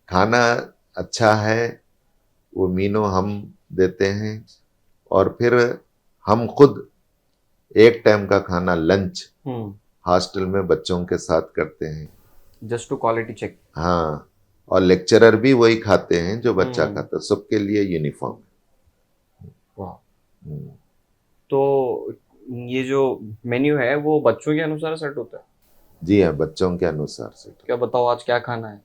खाना अच्छा है वो मीनू हम देते हैं, और फिर हम खुद एक टाइम का खाना लंच हॉस्टल में बच्चों के साथ करते हैं, जस्ट टू क्वालिटी चेक। हाँ, और लेक्चरर भी वही खाते हैं जो बच्चा खाता है, सबके लिए यूनिफॉर्म। वाह। तो ये जो मेन्यू है वो बच्चों के अनुसार सेट होता है? जी हाँ, बच्चों के अनुसार सेट। क्या बताओ आज क्या खाना है?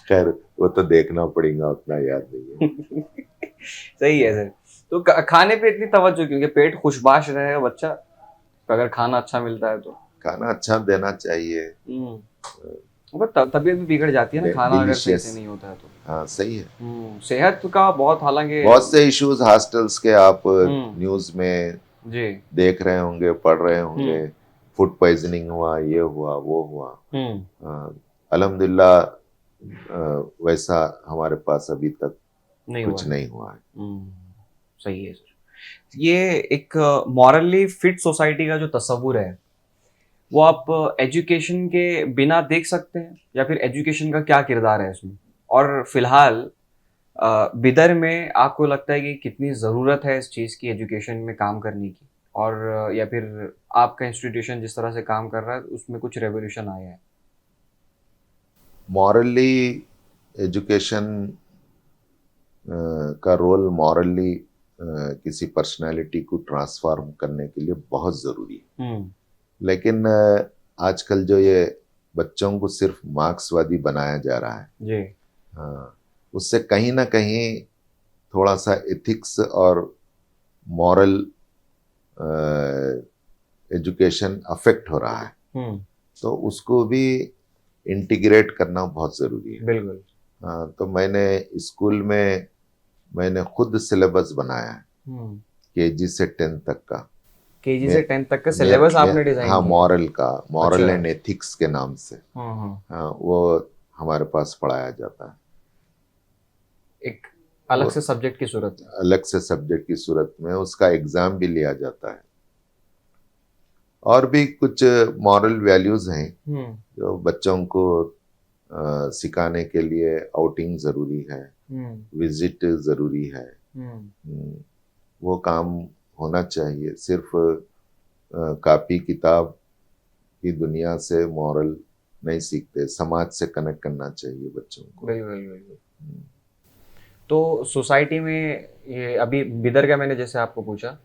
खैर वो तो देखना पड़ेगा, उतना याद नहीं है। सही है सर। तो खाने पे इतनी तवज्जो, क्योंकि पेट खुशबाश रहेगा बच्चा अगर खाना अच्छा मिलता है तो। खाना अच्छा देना चाहिए। तबीयत भी बिगड़ जाती है ना खाना अगर सही से नहीं होता है तो। हाँ सही है। सेहत का बहुत, हालांकि बहुत से इश्यूज हॉस्टल्स के आप न्यूज में जी देख रहे होंगे, पढ़ रहे होंगे, फूड पॉइजनिंग हुआ, ये हुआ, वो हुआ। अल्हम्दुलिल्लाह वैसा हमारे पास अभी तक कुछ नहीं हुआ है। सही है सर। ये एक मॉरली फिट सोसाइटी का जो तस्वुर है वो आप एजुकेशन के बिना देख सकते हैं, या फिर एजुकेशन का क्या किरदार है इसमें? और फिलहाल बिदर में आपको लगता है कि कितनी ज़रूरत है इस चीज़ की, एजुकेशन में काम करने की, और या फिर आपका इंस्टीट्यूशन जिस तरह से काम कर रहा है उसमें कुछ रेवोल्यूशन आया है? मॉरली एजुकेशन का रोल मॉरली किसी पर्सनालिटी को ट्रांसफॉर्म करने के लिए बहुत ज़रूरी है। लेकिन आजकल जो ये बच्चों को सिर्फ मार्क्सवादी बनाया जा रहा है जी, उससे कहीं ना कहीं थोड़ा सा एथिक्स और मॉरल एजुकेशन अफेक्ट हो रहा है। तो उसको भी इंटीग्रेट करना बहुत ज़रूरी है। बिल्कुल। तो मैंने स्कूल में मैंने खुद सिलेबस बनाया है केजी से 10th तक का। केजी से 10th तक का सिलेबस आपने डिजाइन हाँ, किया? मॉरल का, मॉरल अच्छा। एंड एथिक्स के नाम से वो हमारे पास पढ़ाया जाता है। एक अलग से सब्जेक्ट की सूरत में। अलग से सब्जेक्ट की सूरत में उसका एग्जाम भी लिया जाता है। और भी कुछ मॉरल वैल्यूज हैं जो बच्चों को सिखाने के लिए आउटिंग जरूरी है, विजिट जरूरी है। वो काम होना चाहिए। सिर्फ कॉपी किताब की दुनिया से मॉरल नहीं सीखते, समाज से कनेक्ट करना चाहिए बच्चों को। बिल्कुल बिल्कुल। तो सोसाइटी में ये अभी बिदर का मैंने जैसे आपको पूछा,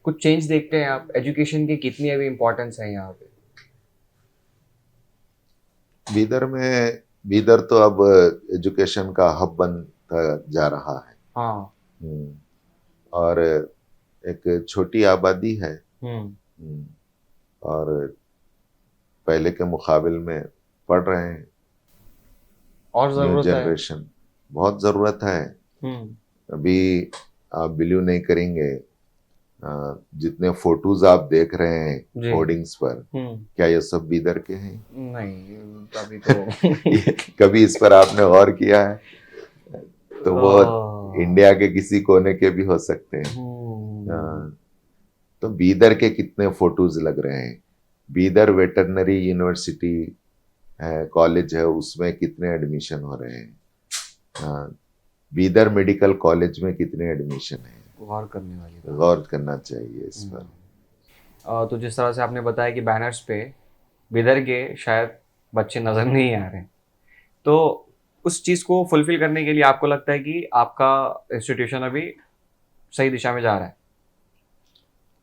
कुछ चेंज देखते हैं आप? एजुकेशन की कितनी अभी इम्पोर्टेंस है यहाँ पे? बीदर तो अब एजुकेशन का हब बनता जा रहा है। हाँ। और एक छोटी आबादी है। और पहले के मुकाबले में पढ़ रहे हैं। और न्यू जरूरत है। जनरेशन बहुत जरूरत है। अभी आप बिलीव नहीं करेंगे, जितने फोटोज आप देख रहे हैं होर्डिंग्स पर, क्या ये सब बीदर के हैं? नहीं, अभी तो कभी इस पर आपने गौर किया है? तो वो इंडिया के किसी कोने के भी हो सकते हैं। तो बीदर के कितने फोटोज लग रहे हैं। बीदर वेटरनरी यूनिवर्सिटी है, कॉलेज है, उसमें कितने एडमिशन हो रहे हैं। बीदर मेडिकल कॉलेज में कितने एडमिशन है। गौर करने वाली बात। गौर करना चाहिए इस पर। तो जिस तरह से आपने बताया कि बैनर्स पे बिदर के शायद बच्चे नजर नहीं आ रहे, तो उस चीज़ को फुलफिल करने के लिए आपको लगता है कि आपका इंस्टीट्यूशन अभी सही दिशा में जा रहा है?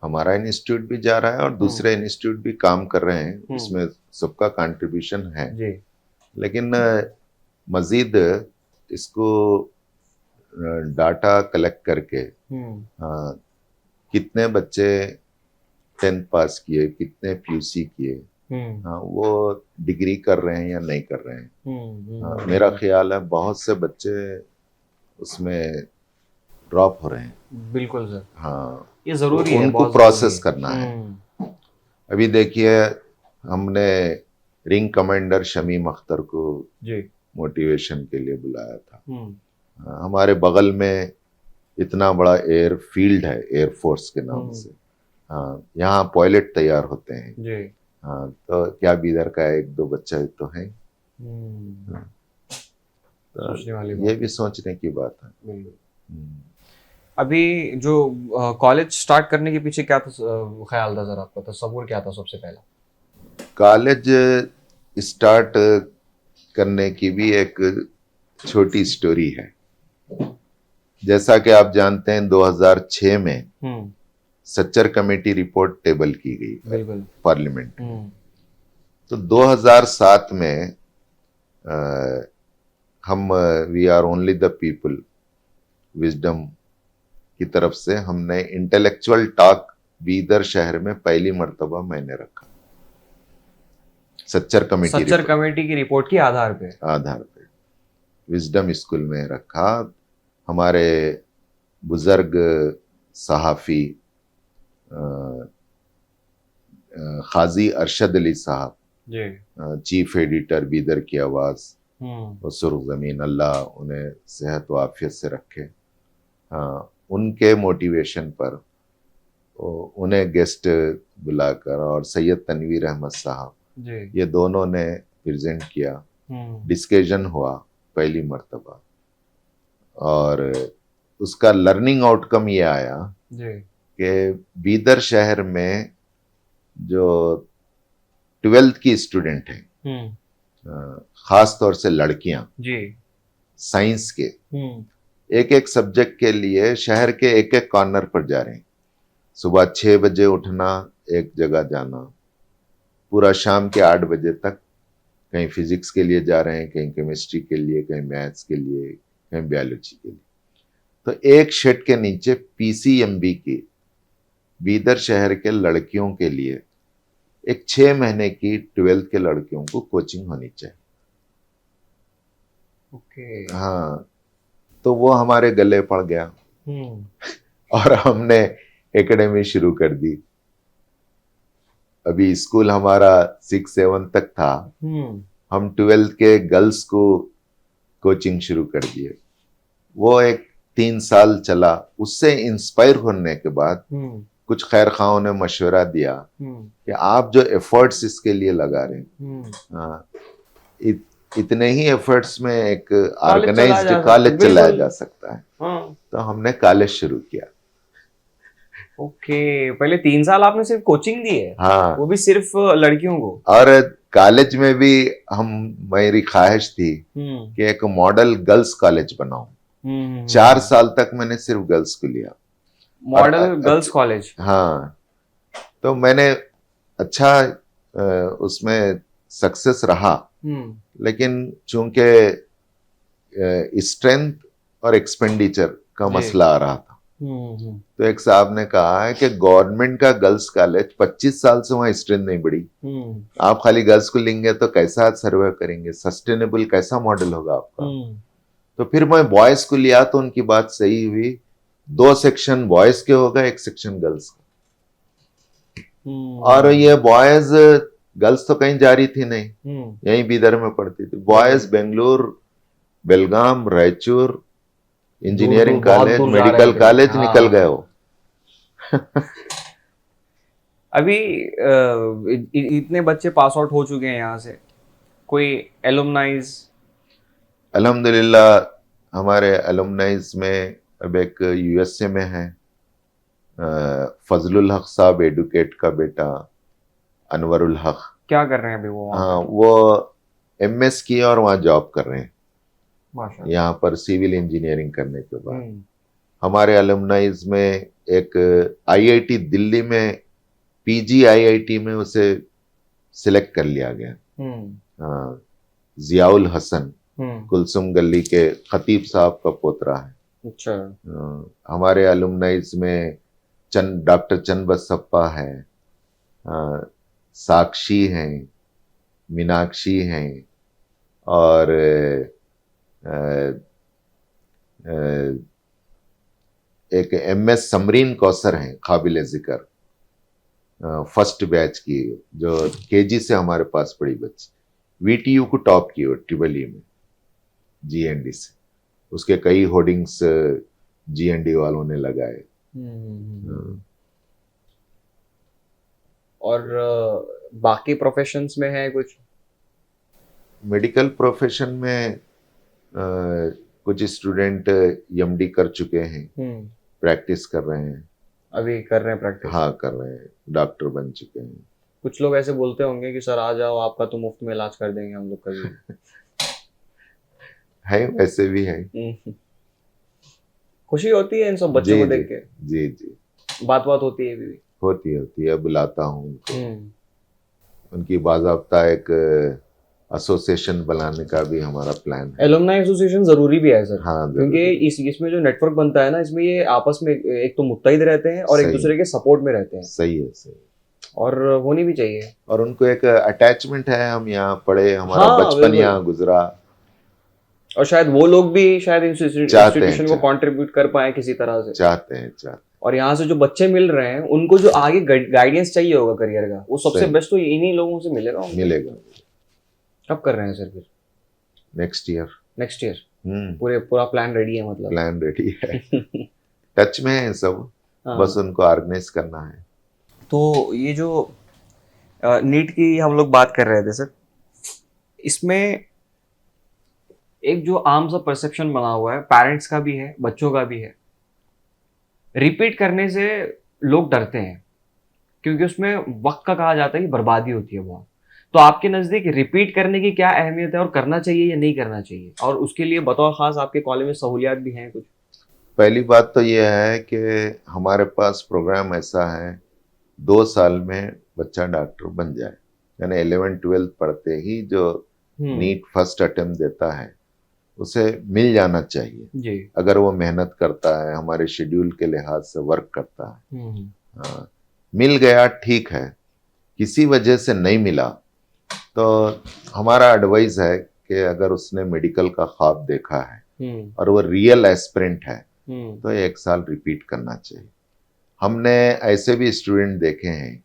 हमारा इंस्टीट्यूट भी जा रहा है और दूसरे इंस्टीट्यूट भी काम कर रहे हैं, उसमें सबका कंट्रीब्यूशन है जी। लेकिन मजीद इसको डाटा कलेक्ट करके कितने बच्चे 10th पास किए, कितने पीयूसी किए, वो डिग्री कर रहे हैं या नहीं कर रहे हैं। मेरा ख्याल है बहुत से बच्चे उसमें ड्रॉप हो रहे हैं। बिल्कुल सर। हाँ, ये जरूरी है, उनको प्रोसेस करना है। अभी देखिए, हमने रिंग कमांडर शमीम अख्तर को जी मोटिवेशन के लिए बुलाया था। हमारे बगल में इतना बड़ा एयर फील्ड है, एयरफोर्स के नाम से। हाँ, यहाँ पायलट तैयार होते हैं जी। हाँ, तो क्या बीदर का एक दो बच्चा तो है। तो ये भी सोचने की बात है। अभी जो कॉलेज स्टार्ट करने के पीछे क्या ख्याल था सर आपका? तस्वुर क्या था सबसे पहला? कॉलेज स्टार्ट करने की भी एक छोटी स्टोरी है। जैसा कि आप जानते हैं 2006 में सच्चर कमेटी रिपोर्ट टेबल की गई पार्लियामेंट में। तो 2007 में हम we are only the people wisdom की तरफ से हमने इंटेलेक्चुअल टॉक बीदर शहर में पहली मर्तबा मैंने रखा। सच्चर कमेटी की रिपोर्ट के आधार पे विजडम स्कूल में रखा। हमारे बुजुर्ग सहाफ़ी खाजी अरशद अली साहब, चीफ एडिटर बीदर की आवाज़, सुर्ख ज़मीन, अल्लाह उन्हें सेहत व आफियत से रखे। उनके मोटिवेशन पर उन्हें गेस्ट बुलाकर, और सैयद तनवीर अहमद साहब, ये दोनों ने प्रेजेंट किया। डिस्कशन हुआ पहली मर्तबा, और उसका लर्निंग आउटकम ये आया कि बीदर शहर में जो 12th की स्टूडेंट हैं, खास तौर से लड़कियां साइंस के एक एक सब्जेक्ट के लिए शहर के एक एक कॉर्नर पर जा रहे हैं। सुबह 6 बजे उठना, एक जगह जाना, पूरा शाम के 8 बजे तक कहीं फिजिक्स के लिए जा रहे हैं, कहीं केमिस्ट्री के लिए, कहीं मैथ्स के लिए, कहीं बायोलॉजी के लिए। तो एक शेड के नीचे पीसीएमबी की बीदर शहर के लड़कियों के लिए एक 6 महीने की 12th के लड़कियों को कोचिंग होनी चाहिए। हाँ, तो वो हमारे गले पड़ गया और हमने एकेडमी शुरू कर दी। अभी स्कूल हमारा 6-7 तक था, हम 12th के गर्ल्स को कोचिंग शुरू कर दिए। वो एक 3 साल चला, उससे इंस्पायर होने के बाद कुछ खैर खाओं ने मशवरा दिया कि आप जो एफर्ट्स इसके लिए लगा रहे हैं, हाँ, इतने ही एफर्ट्स में एक ऑर्गेनाइज्ड कॉलेज चलाया जा सकता है। हाँ। तो हमने कॉलेज शुरू किया। ओके, पहले 3 साल आपने सिर्फ कोचिंग दी है? हाँ, वो भी सिर्फ लड़कियों को? और कॉलेज में भी मेरी ख्वाहिश थी कि एक मॉडल गर्ल्स कॉलेज बनाऊं। 4 साल तक मैंने सिर्फ गर्ल्स को लिया, मॉडल गर्ल्स कॉलेज। हाँ, तो मैंने अच्छा उसमें सक्सेस रहा, लेकिन चूंकि स्ट्रेंथ और एक्सपेंडिचर का मसला आ रहा था, तो एक साहब ने कहा है कि गवर्नमेंट का गर्ल्स कॉलेज 25 साल से वहां स्ट्रेंथ नहीं बढ़ी, आप खाली गर्ल्स को लेंगे तो कैसा सर्वे करेंगे, सस्टेनेबल कैसा मॉडल होगा आपका। तो फिर मैं बॉयज को लिया तो उनकी बात सही हुई, 2 सेक्शन बॉयज के होगा, 1 सेक्शन गर्ल्स का। और ये बॉयज, गर्ल्स तो कहीं जा रही थी नहीं, यहीं बीदर में पढ़ती थी। Boys Bengaluru, Belgaum, Raichur, engineering college, medical college निकल गए हो। अभी इतने बच्चे पास आउट हो चुके हैं यहाँ से, कोई एलुमनाइज? अल्हम्दुलिल्लाह हमारे एलुमनाइज में अब एक यूएसए में है, फजलुल हक साहब एडुकेट का बेटा अनवरुल हक। क्या कर रहे हैं अभी वो? हाँ, वो एमएस किया और वहाँ जॉब कर रहे हैं माशाल्लाह। यहाँ पर सिविल इंजीनियरिंग करने के बाद। हमारे अलुमनाइज में एक आईआईटी दिल्ली में, पीजी आईआईटी में उसे सिलेक्ट कर लिया गया। जियाउल हसन, कुलसुम गली के खतीब साहब का पोतरा है। अच्छा। हमारे अलुमनाइज में डॉक्टर चंद बसप्पा है, साक्षी हैं, मीनाक्षी हैं, और एक एमएस समरीन कौसर हैं, काबिल जिक्र, फर्स्ट बैच की, जो केजी से हमारे पास पड़ी बच्ची, वीटीयू को टॉप की हो ट्रिपल ई में जीएनडी से, उसके कई होर्डिंग्स जीएनडी वालों ने लगाए। और बाकी प्रोफेशंस में है कुछ? मेडिकल प्रोफेशन में कुछ स्टूडेंट एमडी कर चुके हैं, प्रैक्टिस कर रहे हैं। अभी कर रहे हैं प्रैक्टिस? हाँ, कर रहे हैं, डॉक्टर बन चुके हैं। कुछ लोग ऐसे बोलते होंगे कि सर आ जाओ, आपका तो मुफ्त में इलाज कर देंगे हम लोग कभी। है, वैसे भी है। खुशी होती है इन सब बच्चों को देख के? जी जी, बात होती है भी? होती है, बुलाता हूँ उनको। उनकी बाज़ाब्ता एक एसोसिएशन बनाने का भी हमारा प्लान है। एलुमनाई एसोसिएशन जरूरी भी है सर। हाँ, क्योंकि इसमें जो नेटवर्क बनता है ना, इसमें ये आपस में एक तो मुत्तहिद रहते हैं और एक दूसरे के सपोर्ट में रहते हैं। सही है, सही, और होनी भी चाहिए। और उनको एक अटैचमेंट है, हम यहाँ पढ़े, हमारा बचपन यहाँ गुजरा, और शायद वो लोग भी शायद इंस्टीट्यूशन को कंट्रीब्यूट कर पाए किसी तरह से, चाहते हैं। और यहाँ से जो बच्चे मिल रहे हैं उनको जो आगे गाइडेंस चाहिए होगा करियर का, वो सबसे बेस्ट तो इन्हीं लोगों से मिलेगा। कब कर रहे हैं सर फिर? नेक्स्ट ईयर पूरा प्लान रेडी है? मतलब प्लान रेडी है। टच में है सब। हाँ। बस उनको ऑर्गेनाइज करना है। तो ये जो नीट की हम लोग बात कर रहे थे सर, इसमें एक जो आम सा परसेप्शन बना हुआ है, पेरेंट्स का भी है, बच्चों का भी है, रिपीट करने से लोग डरते हैं क्योंकि उसमें वक्त का कहा जाता है कि बर्बादी होती है बहुत। तो आपके नज़दीक रिपीट करने की क्या अहमियत है, और करना चाहिए या नहीं करना चाहिए, और उसके लिए बतौर खास आपके कॉलेज में सहूलियात भी हैं कुछ? पहली बात तो यह है कि हमारे पास प्रोग्राम ऐसा है, 2 साल में बच्चा डॉक्टर बन जाए, यानी 11-12 पढ़ते ही जो नीट फर्स्ट अटेम्प्ट देता है उसे मिल जाना चाहिए जी। अगर वो मेहनत करता है, हमारे शेड्यूल के लिहाज से वर्क करता है। मिल गया ठीक है, किसी वजह से नहीं मिला तो हमारा एडवाइस है कि अगर उसने मेडिकल का ख्वाब देखा है और वो रियल एस्पिरेंट है तो 1 साल रिपीट करना चाहिए। हमने ऐसे भी स्टूडेंट देखे हैं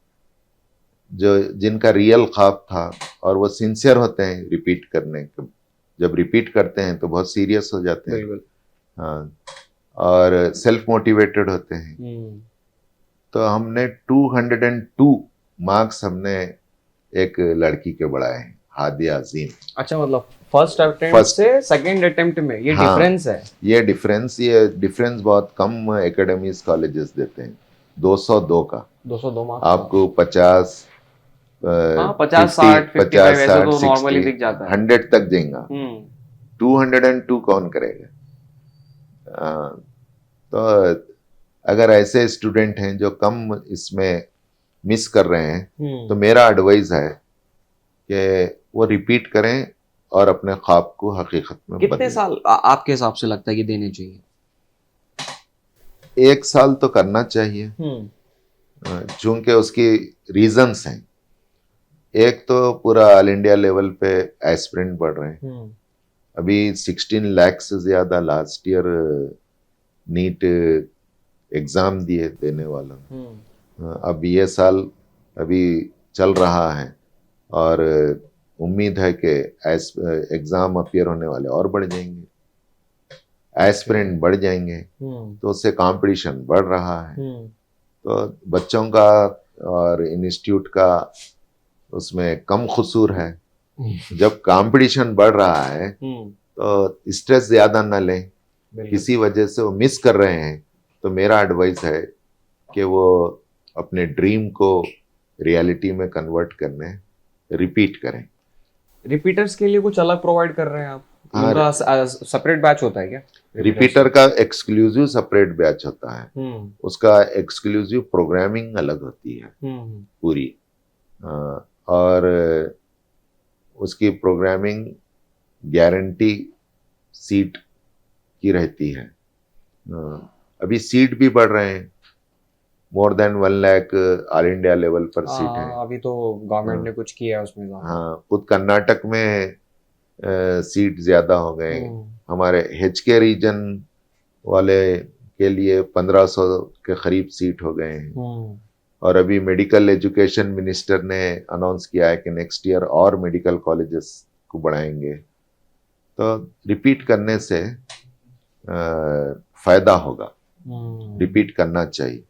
जो जिनका रियल ख्वाब था और वो सिंसियर होते हैं रिपीट करने के, जब रिपीट करते हैं तो बहुत सीरियस हो जाते हैं। हाँ, और सेल्फ मोटिवेटेड होते हैं। तो हमने 202 मार्क्स हमने एक लड़की के बढ़ाए हैं, हादिया अजीम। अच्छा, मतलब फर्स्ट अटेम्प्ट First- से सेकंड अटेम्प्ट में ये हाँ, डिफरेंस है। ये डिफरेंस बहुत कम एकेडमीज कॉलेजेस देते हैं। 202 का 202 मार्क्स आपको 50 हाँ 50 60 55 ऐसे तो नॉर्मली 60 दिख जाता है। 100 तक जाएगा। 202 कौन करेगा? तो अगर ऐसे स्टूडेंट हैं जो कम इसमें मिस कर रहे हैं, तो मेरा एडवाइस है कि वो रिपीट करें और अपने ख्वाब को हकीकत में कितने बदलें। साल आपके हिसाब से लगता है कि देने चाहिए? 1 साल तो करना चाहिए, चूंकि उसकी रीजंस हैं। एक तो पूरा ऑल इंडिया लेवल पे एस्पिरेंट बढ़ रहे हैं। अभी 16 लाख से ज्यादा लास्ट ईयर नीट एग्जाम देने वाला। अब ये साल अभी चल रहा है और उम्मीद है कि एग्जाम अपियर होने वाले और बढ़ जाएंगे, एस्पिरेंट बढ़ जाएंगे, तो उससे कंपटीशन बढ़ रहा है। तो बच्चों का और इंस्टीट्यूट का उसमें कम कसूर है। जब कंपटीशन बढ़ रहा है तो स्ट्रेस ज्यादा ना लें, किसी वजह से वो मिस कर रहे हैं, तो मेरा एडवाइस है कि वो अपने ड्रीम को रियलिटी में कन्वर्ट करने रिपीट करें। रिपीटर्स के लिए कुछ अलग प्रोवाइड कर रहे हैं आप? हाँ, उनका सेपरेट बैच होता है क्या? रिपीटर का एक्सक्लूसिव सेपरेट बैच होता है। उसका एक्सक्लूसिव प्रोग्रामिंग अलग होती है पूरी, और उसकी प्रोग्रामिंग गारंटी सीट की रहती है। अभी सीट भी बढ़ रहे हैं, more than 1 lakh all India level पर सीट है। अभी तो गवर्नमेंट ने कुछ किया है उसमें। हाँ, खुद कर्नाटक में सीट ज्यादा हो गए। हमारे HK रीजन वाले के लिए 1500 के करीब सीट हो गए हैं। और अभी मेडिकल एजुकेशन मिनिस्टर ने अनाउंस किया है कि नेक्स्ट ईयर और मेडिकल कॉलेजेस को बढ़ाएंगे। तो रिपीट करने से फायदा होगा, रिपीट करना चाहिए।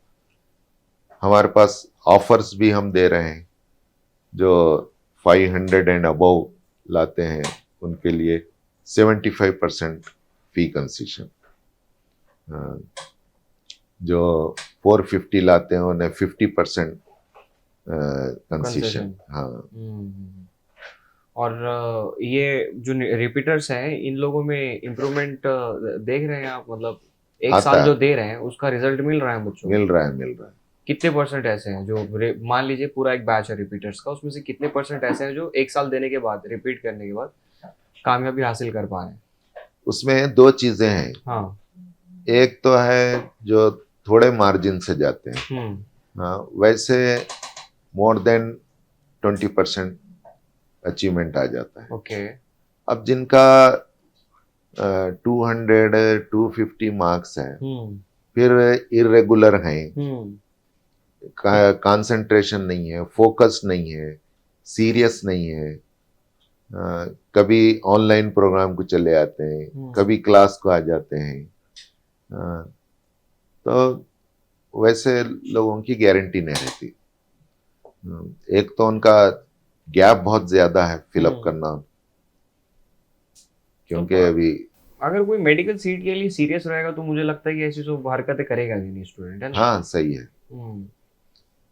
हमारे पास ऑफर्स भी हम दे रहे हैं, जो 500 एंड अबव लाते हैं उनके लिए 75% फी कंसेशन, जो 450 लाते हैं उन्हें 50% कंसेशन। हाँ, और ये जो रिपीटर्स हैं, इन लोगों में इम्प्रूवमेंट देख रहे हैं आप? मतलब एक साल जो दे रहे हैं उसका रिजल्ट मिल रहा है बच्चों? मिल रहा है। कितने परसेंट ऐसे हैं जो मान लीजिए पूरा एक बैच है रिपीटर्स का, उसमें से कितने परसेंट ऐसे हैं जो एक साल देने के बाद, रिपीट करने के बाद कामयाबी हासिल कर पा रहे हैं? उसमें 2 चीजें हैं। हाँ, एक तो है जो थोड़े मार्जिन से जाते हैं। हाँ, वैसे मोर देन 20% अचीवमेंट आ जाता है। ओके। अब जिनका 200 250 मार्क्स है, फिर इरेगुलर हैं, कंसंट्रेशन नहीं है, फोकस नहीं है, सीरियस नहीं है, कभी ऑनलाइन प्रोग्राम को चले आते हैं, कभी क्लास को आ जाते हैं, तो वैसे लोगों की गारंटी नहीं रहती। एक तो उनका गैप बहुत ज्यादा है फिलअप करना, क्योंकि अभी अगर कोई मेडिकल सीट के लिए सीरियस रहेगा तो मुझे लगता है कि ऐसी सब हरकतें करेगा भी नहीं स्टूडेंट, है ना? हाँ, सही है।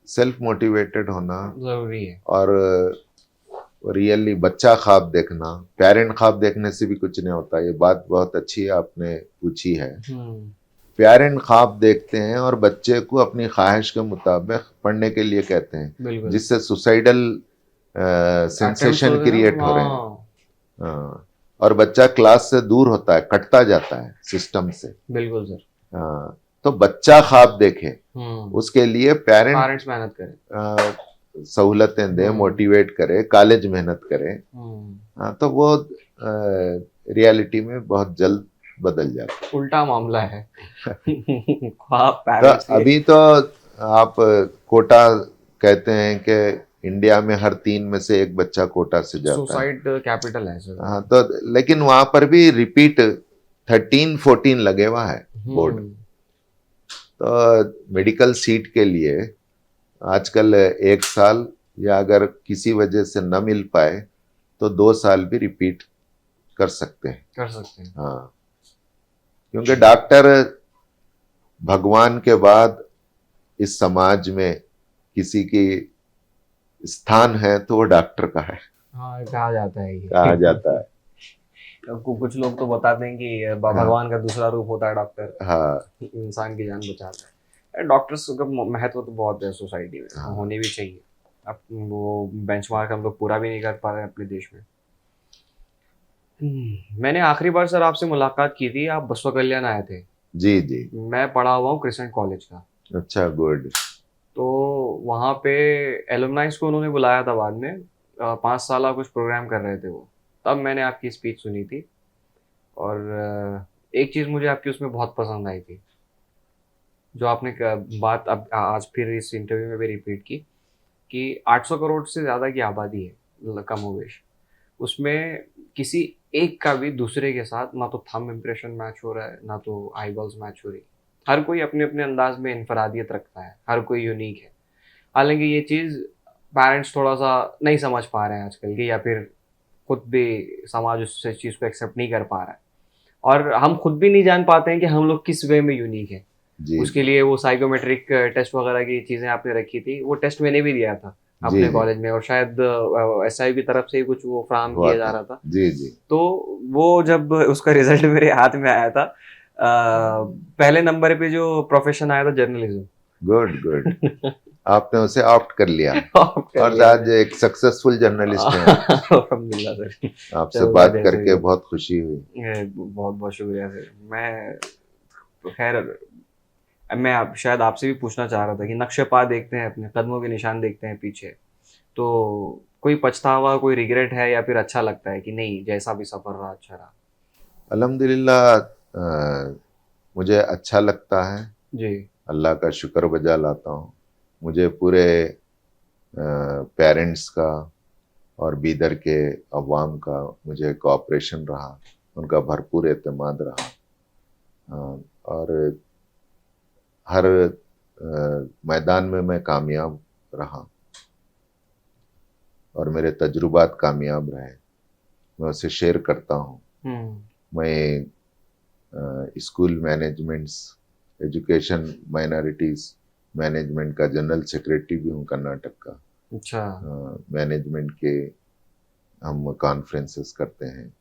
सेल्फ मोटिवेटेड होना जरूरी है, और रियली बच्चा ख्वाब देखना। पेरेंट ख्वाब देखने से भी कुछ नहीं होता। ये बात बहुत अच्छी आपने पूछी है। पेरेंट ख्वाब देखते हैं और बच्चे को अपनी ख्वाहिश के मुताबिक पढ़ने के लिए कहते हैं, जिससे सुसाइडल सेंसेशन क्रिएट हो रहे हैं। और बच्चा क्लास से दूर होता है, कटता जाता है सिस्टम से। बिल्कुल सर। तो बच्चा ख्वाब देखे, उसके लिए पेरेंट्स मेहनत करें, सहूलतें दे, मोटिवेट करे, कॉलेज मेहनत करे, तो वो रियलिटी में बहुत जल्द बदल जाता है। उल्टा मामला है। ख्वाब तो अभी तो आप कोटा कहते हैं कि इंडिया में हर 3 में से 1 बच्चा कोटा से जाता है। सुसाइड कैपिटल है सर। हाँ, तो लेकिन वहां पर भी रिपीट 13-14 लगे हुआ है। बोर्ड। तो मेडिकल सीट के लिए आजकल 1 साल, या अगर किसी वजह से न मिल पाए तो 2 साल भी रिपीट कर सकते हैं। हाँ, क्योंकि डॉक्टर भगवान के बाद इस समाज में किसी की स्थान है तो वो डॉक्टर का है। हाँ, कहा जाता है ये। कहा जाता है। कुछ लोग तो बताते हैं कि भगवान का दूसरा रूप होता है डॉक्टर। हाँ, इंसान की जान बचाता है। डॉक्टर्स का महत्व तो बहुत है सोसाइटी में, हाँ। होने भी चाहिए। अब वो बेंचमार्क हम लोग पूरा भी नहीं कर पा रहे हैं अपने देश में। मैंने आखिरी बार सर आपसे मुलाकात की थी, आप बसवा कल्याण आए थे। जी जी। मैं पढ़ा हुआ हूँ क्रिसेंट कॉलेज का। अच्छा, गुड। तो वहाँ पे एलुमनाइज को उन्होंने बुलाया था बाद में, 5 साल कुछ प्रोग्राम कर रहे थे वो। तब मैंने आपकी स्पीच सुनी थी, और एक चीज़ मुझे आपकी उसमें बहुत पसंद आई थी, जो आपने बात अब आज फिर इस इंटरव्यू में भी रिपीट की, कि 800 करोड़ से ज़्यादा की आबादी है कमोवेश। उसमें किसी एक का भी दूसरे के साथ ना तो थंब इम्प्रेशन मैच हो रहा है, ना तो आई बॉल्स मैच हो रही। हर कोई अपने अपने अंदाज में इनफरादियत रखता है, हर कोई यूनिक है। हालांकि ये चीज़ पेरेंट्स थोड़ा सा नहीं समझ पा रहे हैं आजकल के, या फिर खुद भी समाज उस चीज़ को एक्सेप्ट नहीं कर पा रहा है, और हम खुद भी नहीं जान पाते हैं कि हम लोग किस वे में यूनिक हैं। जी उसके लिए वो साइकोमेट्रिक टेस्ट वगैरह की चीज़ें आपने रखी थी, वो टेस्ट मैंने भी दिया था जी अपने जी, कॉलेज में, और शायद SI की तरफ से ही कुछ वो फ्राहम हुआ किया जा था। रहा था। जी जी। तो वो जब उसका रिजल्ट मेरे हाथ में आया था, पहले नंबर पे जो प्रोफेशन आया था जर्नलिज्म। Good good. आपने उसे ऑप्ट कर लिया कर और लिया आज एक सक्सेसफुल जर्नलिस्ट हैं। अल्हम्दुलिल्लाह सर। आपसे चलो बात बढ़िया करके सर। बहुत खुशी हुई। बहुत बहुत शुक्रिया सर। खैर, मैं शायद आपसे भी पूछना चाह रहा था कि नक्शे पा देखते हैं, अपने कदमों के निशान देखते हैं पीछे, तो कोई पछतावा, कोई रिग्रेट है, या फिर अच्छा लगता है कि नहीं जैसा भी सफर रहा अच्छा रहा? अल्हम्दुलिल्लाह, मुझे अच्छा लगता है। जी। अल्लाह का शुक्र बजा लाता हूँ। मुझे पूरे पेरेंट्स का और बीदर के अवाम का मुझे कोऑपरेशन रहा, उनका भरपूर एतमाद रहा। और हर मैदान में मैं कामयाब रहा, और मेरे तजुर्बात कामयाब रहे। मैं उसे शेयर करता हूँ। मैं school managements, education minorities management का जनरल सेक्रेटरी भी हूँ कर्नाटक का। अच्छा। मैनेजमेंट के हम कॉन्फ्रेंसेस करते हैं,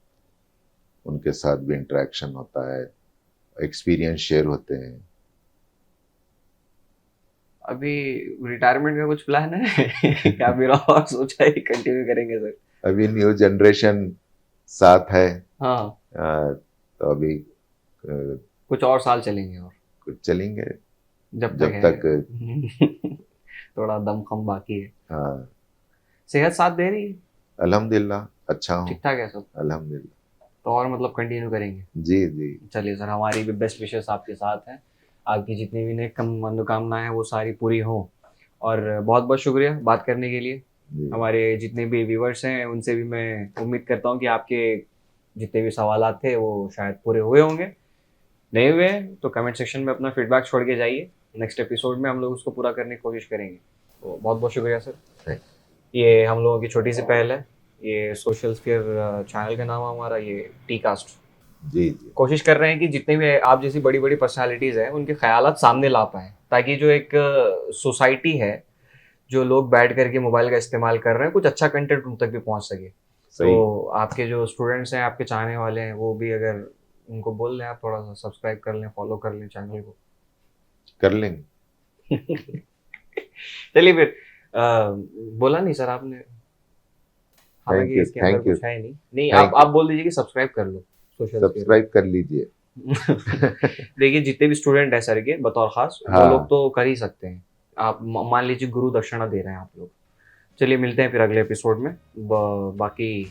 उनके साथ भी इंटरेक्शन होता है, एक्सपीरियंस शेयर होते हैं। अभी रिटायरमेंट का कुछ प्लान है क्या फिर और सोचा है कंटिन्यू करेंगे सर? अभी न्यू जनरेशन साथ है। हाँ, तो अभी कुछ और साल चलेंगे, और कुछ चलेंगे जब जब तक तक। है। थोड़ा दमखम बाकी है। हाँ, सेहत साथ दे रही है? अल्हम्दुलिल्लाह अच्छा हूँ। ठीक ठाक है सब? अल्हम्दुलिल्लाह। तो और मतलब कंटिन्यू करेंगे? जी जी। चलिए सर, हमारी भी बेस्ट विशेस आपके साथ हैं। आपकी जितनी भी नेक मनोकामनाएं हैं वो सारी पूरी हों। और बहुत बहुत शुक्रिया बात करने के लिए। जी हमारे जितने भी व्यूवर्स हैं उनसे भी मैं उम्मीद करता हूँ कि आपके जितने भी सवालात थे वो शायद पूरे हुए होंगे। नहीं हुए तो कमेंट सेक्शन में अपना फीडबैक छोड़ के जाइए। नेक्स्ट एपिसोड में हम लोग उसको पूरा करने की कोशिश करेंगे। तो बहुत बहुत शुक्रिया सर। Thank ये हम लोगों की छोटी सी पहल है। ये सोशल स्फीयर चैनल का नाम है हमारा, ये टी कास्ट। जी जी। कोशिश कर रहे हैं कि जितने भी आप जैसी बड़ी बड़ी पर्सनालिटीज़ हैं उनके ख्यालात सामने ला पाएँ, ताकि जो एक सोसाइटी है, जो लोग बैठ करके मोबाइल का इस्तेमाल कर रहे हैं, कुछ अच्छा कंटेंट उन तक भी पहुंच सके। सही। तो आपके जो स्टूडेंट्स हैं, आपके चाहने वाले हैं, वो भी अगर उनको बोल दें आप थोड़ा सा सब्सक्राइब कर लें, फॉलो कर लें चैनल को। कर लेंगे। चलिए फिर, बोला नहीं सर आपने, हालांकि इसके अंदर थैंक यू। कुछ है नहीं। नहीं, Thank आप बोल दीजिए कि सब्सक्राइब कर लो सोशल स्फीयर। सब्सक्राइब कर लीजिए। देखिए, जितने भी स्टूडेंट हैं सर के बतौर खास, वो हाँ। लोग तो कर ही सकते हैं। आप मान लीजिए गुरु दक्षिणा दे रहे हैं आप लोग। चलिए मिलते हैं फिर अगले एपिसोड में। बाकी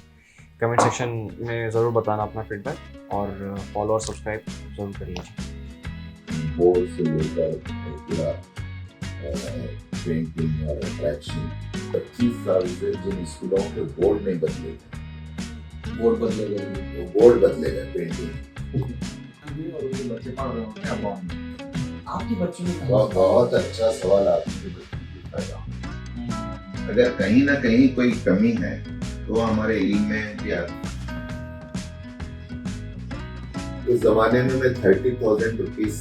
कमेंट सेक्शन में ज़रूर बताना अपना फीडबैक, और फॉलो और सब्सक्राइब ज़रूर करिए। बोर्ड से लेकर पूरा पेंटिंग और अट्रैक्शन 25 साल से जिन स्कूलों के बोर्ड नहीं बदले थे, बोर्ड बदले गए, पेंटिंग बच्चे पढ़ रहे होते हैं गाँव में, आपके बच्चों ने बहुत अच्छा सवाल आपने पूछा था। अगर कहीं ना कहीं कोई कमी है तो हमारे इल्म में भी आती है। उस जमाने में मैं 30,000 रुपीज